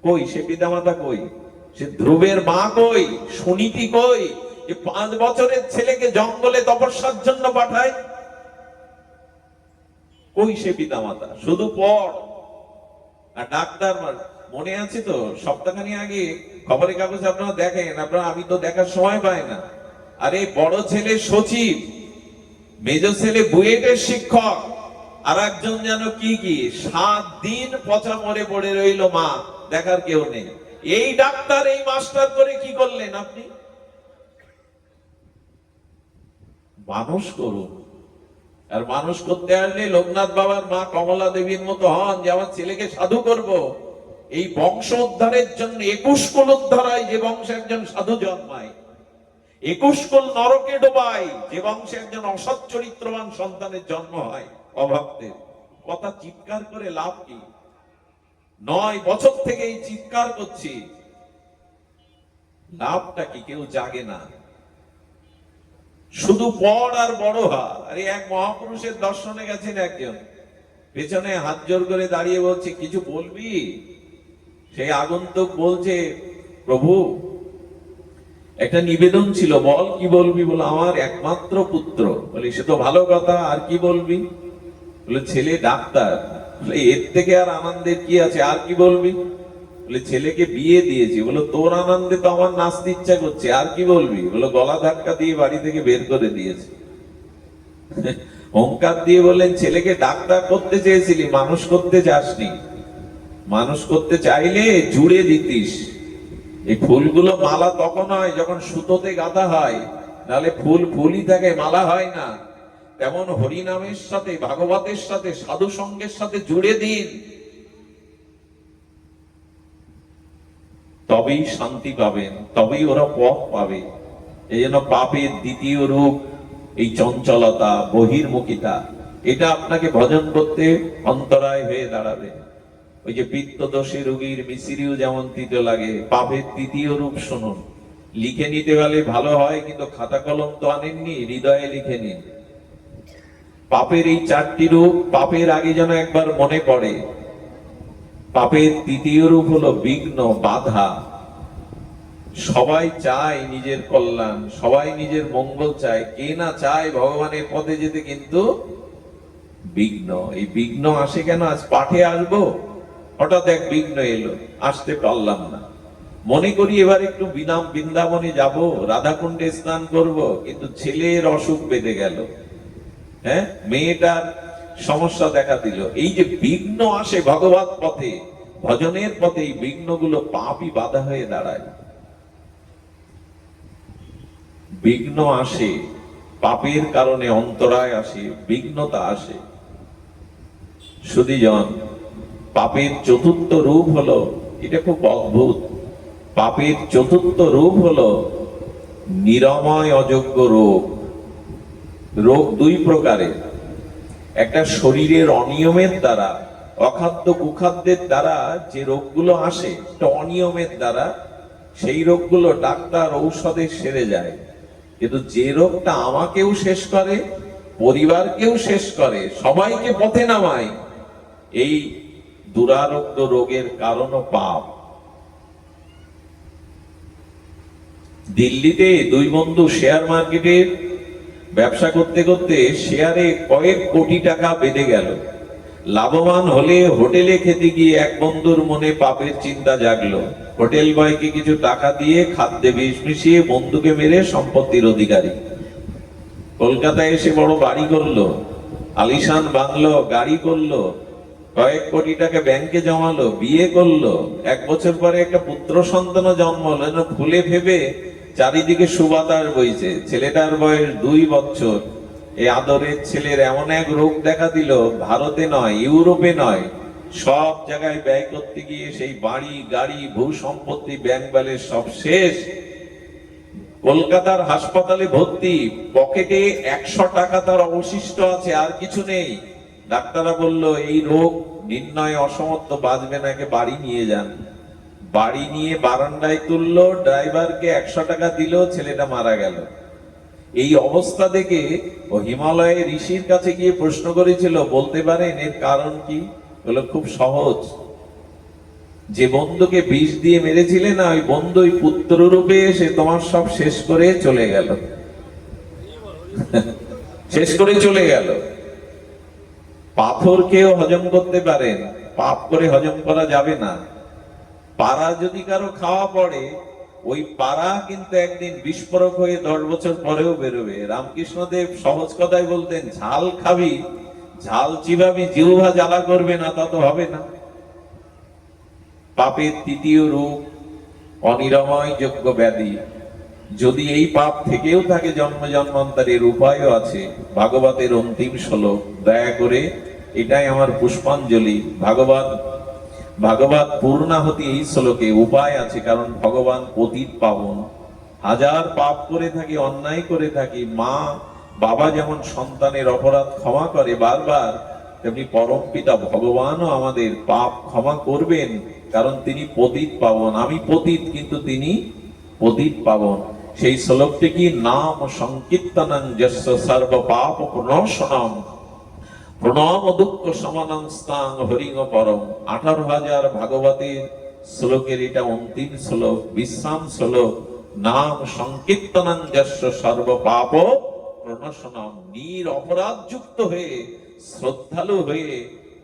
কই সে পিতামাতা? কই সে ধ্রুবের মা? কই সুনীতি? কই 5 বছরের ছেলেকে জঙ্গলে তপস্যার জন্য পাঠায়? কই সে পিতামাতা? শুধু পড় আর ডাক্তার। মনে আছে তো সপ্তাহখানি আগে খবরের কাগজে আপনারা দেখেন, আপনারা, আমি তো দেখার সময় পাই না। আরে বড় ছেলে সচিব, মেজ ছেলে বুয়েটের শিক্ষক, আর একজন যেন কি 7 দিন পচা মরে পড়ে রইল, মা দেখার কেউ নেই। এই ডাক্তার, এই মাস্টার করে কি করলেন আপনি? মানুষ করুন। আর মানুষ করতে আসলে লোকনাথ বাবার মা কমলা দেবীর মতো হন, যে আমার ছেলেকে সাধু করব। এই বংশ উদ্ধারের জন্য 21 কুল উদ্ধার হয় যে বংশে একজন সাধু জন্মায়, 21 কুল নরকে ডোবায় যে বংশে একজন অসৎ চরিত্রবান সন্তানের জন্ম হয়। অভক্তের কথা চিৎকার করে লাভ কি? 9 বছর থেকে এই চিৎকার করছি, লাভটা কি? কেউ জাগে না, শুধু পড় আর বড় হা। আরে এক মহাপুরুষের দর্শনে গেছেন একজন, পেছনে হাত জোর করে দাঁড়িয়ে বলছে, কিছু বলবি? সেই আগন্তুক বলছে, প্রভু একটা নিবেদন ছিল। বল, কি বলবি? বলে আমার একমাত্র পুত্র। বলে সে তো ভালো কথা, আর কি বলবি? বলে ছেলে ডাক্তার। বলে এর থেকে আর আনন্দের কি আছে? আর কি বলবি? বলে ছেলেকে বিয়ে দিয়েছি। বলে তোর আনন্দে তো আমার নাচতে ইচ্ছা করছে, আর কি বলবি? বলে গলা ধাক্কা দিয়ে বাড়ি থেকে বের করে দিয়েছে। অহংকার দিয়ে বললেন, ছেলেকে ডাক্তার করতে চেয়েছিলি, মানুষ করতে চাসনি। মানুষ করতে চাইলে জুড়ে দিতিস। এই ফুলগুলো মালা তখন হয় যখন সুতোতে গাঁথা হয়, নাহলে ফুল ফুলই থাকে, মালা হয় না। তেমন হরিনামের সাথে, ভাগবতের সাথে, সাধু সঙ্গের সাথে জুড়ে দিন, তবেই শান্তি পাবেন, তবেই ওরা পথ পাবে। এই জন্য পাপের দ্বিতীয় রূপ এই চঞ্চলতা, বহির্মুখিতা। এটা আপনাকে ভজন করতে অন্তরায় হয়ে দাঁড়াবে। ওই যে পিত্ত দোষী রোগীর মিশ্রিও যেমন তিতো লাগে, পাপের তৃতীয় রূপ শুনুন। লিখে নিতে গেলে ভালো হয়, কিন্তু খাতা কলম তো আনেননি, হৃদয়ে লিখে নিন। পাপের এই 4টি রূপ পাপের আগে যেন একবার মনে পড়ে। পাপের তৃতীয় রূপ হলো বিঘ্ন, বাধা। সবাই চায় নিজের কল্যাণ, সবাই নিজের মঙ্গল চায়, কে না চায় ভগবানের পথে যেতে, কিন্তু বিঘ্ন। এই বিঘ্ন আসে কেন? আজ পাঠে আসবো, হঠাৎ এক বিঘ্ন এলো, আসতে পারলাম না। মনে করি এবার একটু বৃন্দাবনে যাব, রাধাকুণ্ডে স্নান করব, কিন্তু ছেলের অসুখ বেঁধে গেল, হ্যাঁ, মেয়েটার সমস্যা দেখা দিল। এই যে বিঘ্ন আসে ভগবত পথে, ভজনের পথে, এই বিঘ্নগুলো পাপই বাধা হয়ে দাঁড়ায়। বিঘ্ন আসে পাপের কারণে, অন্তরায় আসে, বিঘ্নতা আসে। সুধীজন, পাপের চতুর্থ রূপ হলো, এটা খুব অদ্ভুত, পাপের চতুর্থ রূপ হলো নিরাময় অযোগ্য রোগ। রোগ 2 প্রকারের। একটা শরীরের অনিয়মের দ্বারা, অখাদ্য কুখাদ্যের দ্বারা যে রোগগুলো আসে, অনিয়মের দ্বারা, সেই রোগগুলো ডাক্তার ঔষধে সেরে যায়। কিন্তু যে রোগটা আমাকেও শেষ করে, পরিবারকেও শেষ করে, সবাইকে পথে নামায়, এই দুরারোগ্য রোগের কারণও পাপ। দিল্লিতে 2 বন্ধু শেয়ার মার্কেটের ব্যবসা করতে করতে শেয়ারে কয়েক কোটি টাকা বেঁধে গেল। লাভবান হলে হোটেলে খেতে গিয়ে এক বন্ধুর মনে পাপের চিন্তা জাগলো। হোটেল বয়কে কিছু টাকা দিয়ে খাদ্যে বিষ মিশিয়ে বন্ধুকে মেরে সম্পত্তির অধিকারী। কলকাতায় এসে বড় বাড়ি করলো, আলিশান বাংলো, গাড়ি করলো, কয়েক কোটি টাকা ব্যাংকে জমালো, বিয়ে করলো। 1 বছর পরে একটা পুত্র সন্তান জন্ম হলো। ফুলে ভেবে চারিদিকে সুবাতাস বইছে। ছেলেটার বয়স 2 বছর। এই আদরের ছেলের এমন এক রোগ দেখা দিল, ভারতে নয়, ইউরোপে নয়, সব জায়গায় ব্যয় করতে গিয়ে সেই বাড়ি, গাড়ি, ভূ সম্পত্তি, ব্যাংক ব্যালেন্স সব শেষ। কলকাতার হাসপাতালে ভর্তি, পকেটে 100 টাকা তার অবশিষ্ট আছে, আর কিছু নেই। ডাক্তাররা বলল এই রোগ নির্ণয় অসমর্থ, বাঁচবে না, একে বাড়ি নিয়ে যান। বাড়ি নিয়ে বারান্দায় তুললো, ড্রাইভারকে 100 টাকা দিল, ছেলেটা মারা গেল। এই অবস্থা দেখে ও হিমালয়ের ঋষির কাছে গিয়ে প্রশ্ন করেছিল, বলতে পারেন এর কারণ কি? বলল খুব সহজ, যে বন্ধুকে বিষ দিয়ে মেরেছিলে না, ওই বন্ধুই পুত্র রূপে এসে তোমার সব শেষ করে চলে গেল। শেষ করে চলে গেল। পাথরকেও হজম করতে পারেন, পাপ করে হজম করা যাবে না। পাড়া যদি কারো খাওয়া পড়ে, ওই পাড়া কিন্তু একদিন বিস্ফোরক হয়ে 10 বছর পরেও বেরোবে। রামকৃষ্ণদেব সহজ কথায় বলতেন, ঝাল খাবি, ঝাল চিবাবি, জিহ্বা জ্বালা করবে না, তত হবে না। পাপের তৃতীয় রূপ অনিরাময় যোগ্য ব্যাধি। যদি এই পাপ থেকেও থাকে জন্ম জন্মান্তরের, উপায়ও আছে। ভাগবতের অন্তিম শ্লোক, দয়া করে এটাই আমার পুষ্পাঞ্জলি। ভাগবত পূর্ণাহতি এই শ্লোকে উপায় আছে, কারণ ভগবান পতিত পাবন। হাজার পাপ করে থাকি, অন্যায় করে থাকি, মা বাবা যেমন সন্তানের অপরাধ ক্ষমা করে বারবার, তেমনি পরম পিতা ভগবানও আমাদের পাপ ক্ষমা করবেন, কারণ তিনি পতিত পাবন। আমি পতিত, কিন্তু তিনি পতিত পাবন। সেই শ্লোকটি কি, নাম সংকীর্তনং যস্য সর্ব পাপ প্রণশনম প্রণম দুঃখ সমানং স্তাং হরিং পরম। 18,000 ভাগবতের শ্লোকের এটা অন্তিম শ্লোক, বিশ্রাম শ্লোক। নাম সংকীর্তনং যস্য সর্ব পাপ প্রণশনম। অপরাধ যুক্ত হয়ে, শ্রদ্ধালু হয়ে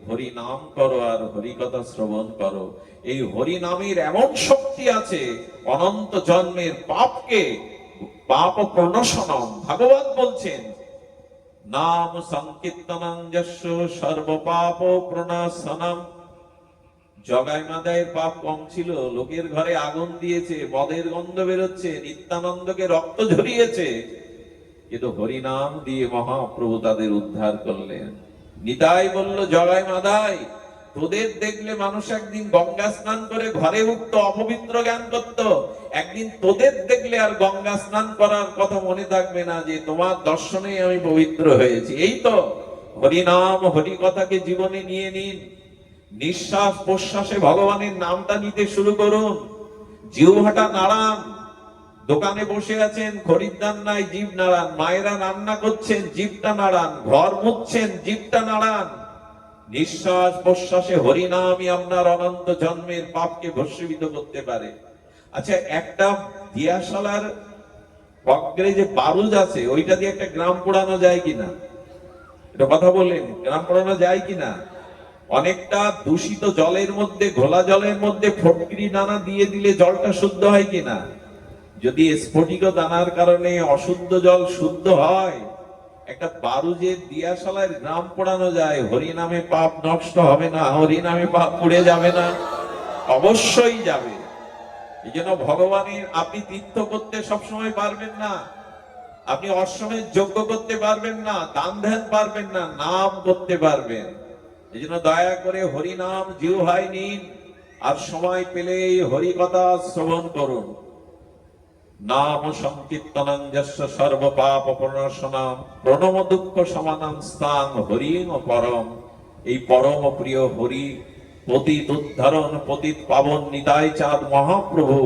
হরি নাম করো আর হরি কথা শ্রবণ করো। এই হরি নামের এমন শক্তি আছে, অনন্ত জন্মের পাপকে পাপ প্রণশনম। ভাগবত বলছেন, নাম সংকীর্তনং যস্য সর্ব পাপ প্রণাশনম। জগাই মাদায়ের পাপ কম ছিল, লোকের ঘরে আগুন দিয়েছে, মদের গন্ধ বেরোচ্ছে, নিত্যানন্দকে রক্ত ঝরিয়েছে, কিন্তু হরিনাম দিয়ে মহাপ্রভু তাদের উদ্ধার করলেন। নিতাই বলল, জগাই মাদাই, তোদের দেখলে মানুষ একদিন গঙ্গা স্নান করে ঘরে উঠত, অপবিত্র জ্ঞান করত, একদিন তোদের দেখলে আর গঙ্গা স্নান করার কথা মনে থাকবে না, যে তোমার দর্শনে আমি পবিত্র হয়েছি। এই তো হরিনাম, হরি কথাকে জীবনে নিয়ে নিন। নিঃশ্বাস প্রশ্বাসে ভগবানের নামটা নিতে শুরু করুন, জিহ্বাটা নাড়ান, দোকানে বসে আছেন, খরিদ্দার নাই, জিভ নাড়ান। মায়েরা রান্না করছেন, জিভটা নাড়ান। ঘর মুছছেন, জিভটা নাড়ান। নিঃশ্বাস প্রশ্বাসে হরিনামই আপনার অনন্ত জন্মের পাপকে ভস্মীভূত করতে পারে। আচ্ছা, একটা দিয়াশালার অগ্রে যে বারুদ আছে, ওইটা দিয়ে একটা গ্রাম পোড়ানো যায় কিনা? এটা কথা বলেন, গ্রাম পোড়ানো যায় কিনা? অনেকটা দূষিত জলের মধ্যে, ঘোলা জলের মধ্যে ফটকিরি দানা দিয়ে দিলে জলটা শুদ্ধ হয় কিনা? যদি স্ফটিক দানার কারণে অশুদ্ধ জল শুদ্ধ হয়, একটা বারুজের দিয়াশালায় গ্রাম পোড়ানো যায়, হরি নামে পাপ নষ্ট হবে না? হরি নামে পাপ পুড়ে যাবে না? অবশ্যই যাবে। এই জন্য ভগবানের, আপনি তীর্থ করতে সবসময় পারবেন না, আপনি অশ্বমেধ যজ্ঞ করতে পারবেন না, দান ধ্যান পারবেন না, নাম করতে পারবেন। এই জন্য দয়া করে হরি নাম জিহ্বায় নিন, আর সময় পেলে হরি কথা শ্রবণ করুন। নাম সংকীর্তনং যস্য সর্ব পাপ প্রণাশনম প্রণম দুঃখ সমানং স্থান হরিং পরম। এই পরম প্রিয় হরি, পতিত উদ্ধারণ, পতিত পাবন নিতাই চাঁদ মহাপ্রভু,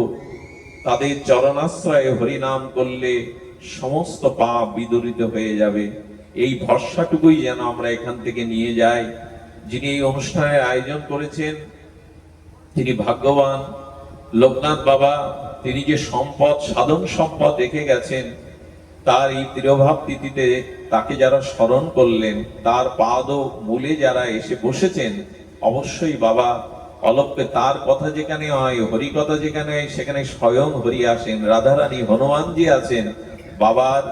তাদের চরণাশ্রয়ে হরি নাম করলে সমস্ত পাপ বিদূরিত হয়ে যাবে। এই ভরসাটুকুই যেন আমরা এখান থেকে নিয়ে যাই। যিনি এই অনুষ্ঠানের আয়োজন করেছেন তিনি ভাগ্যবান। লোকনাথ বাবা, তিনি যে সম্পদ, সাধন সম্পদ রেখে গেছেন, তার এই তিরোভাব তিথিতে তাকে যারা স্মরণ করলেন, তার পাদ মূলে যারা এসে বসেছেন, অবশ্যই বাবা অলক্ষ্যে তার কথা যেখানে হয়, হরি কথা যেখানে হয়, সেখানে স্বয়ং হরি আসেন। রাধারানী, হনুমানজি আছেন। বাবার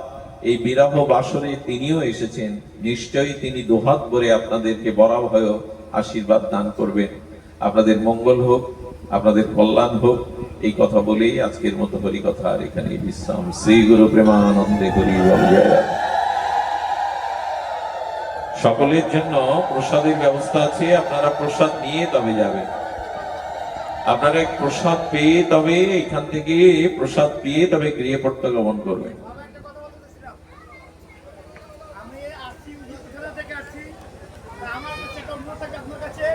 এই বিরহ বাসরে তিনিও এসেছেন। নিশ্চয়ই তিনি দুহাত ভরে আপনাদেরকে বরাভয় আশীর্বাদ দান করবেন। আপনাদের মঙ্গল হোক, আপনাদের কল্যাণ হোক, এই কথা বলেই আজকের মতো হরি কথা আর এখানে বিশ্রাম। শ্রী গুরু প্রেমানন্দে হরি বল জয়। সকলের জন্য প্রসাদের ব্যবস্থা আছে, আপনারা প্রসাদ নিয়ে তবে যাবেন। আপনারা প্রসাদ পেয়ে তবে এখান থেকে প্রসাদ পেয়ে তবে গৃহে প্রত্যাগমন করবেন। আমি আসছি উত্তরা থেকে আসছি, আমার কাছে একটা অনুরোধ থাকে আপনার কাছে,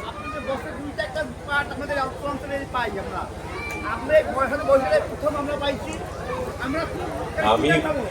আপনি যে বসে দুইটা একটা পার্ট আমাদের অঞ্চলে পাই আমরা, আপনি বসে বসে প্রথম আমরা পাইছি, আমরা খুব আমি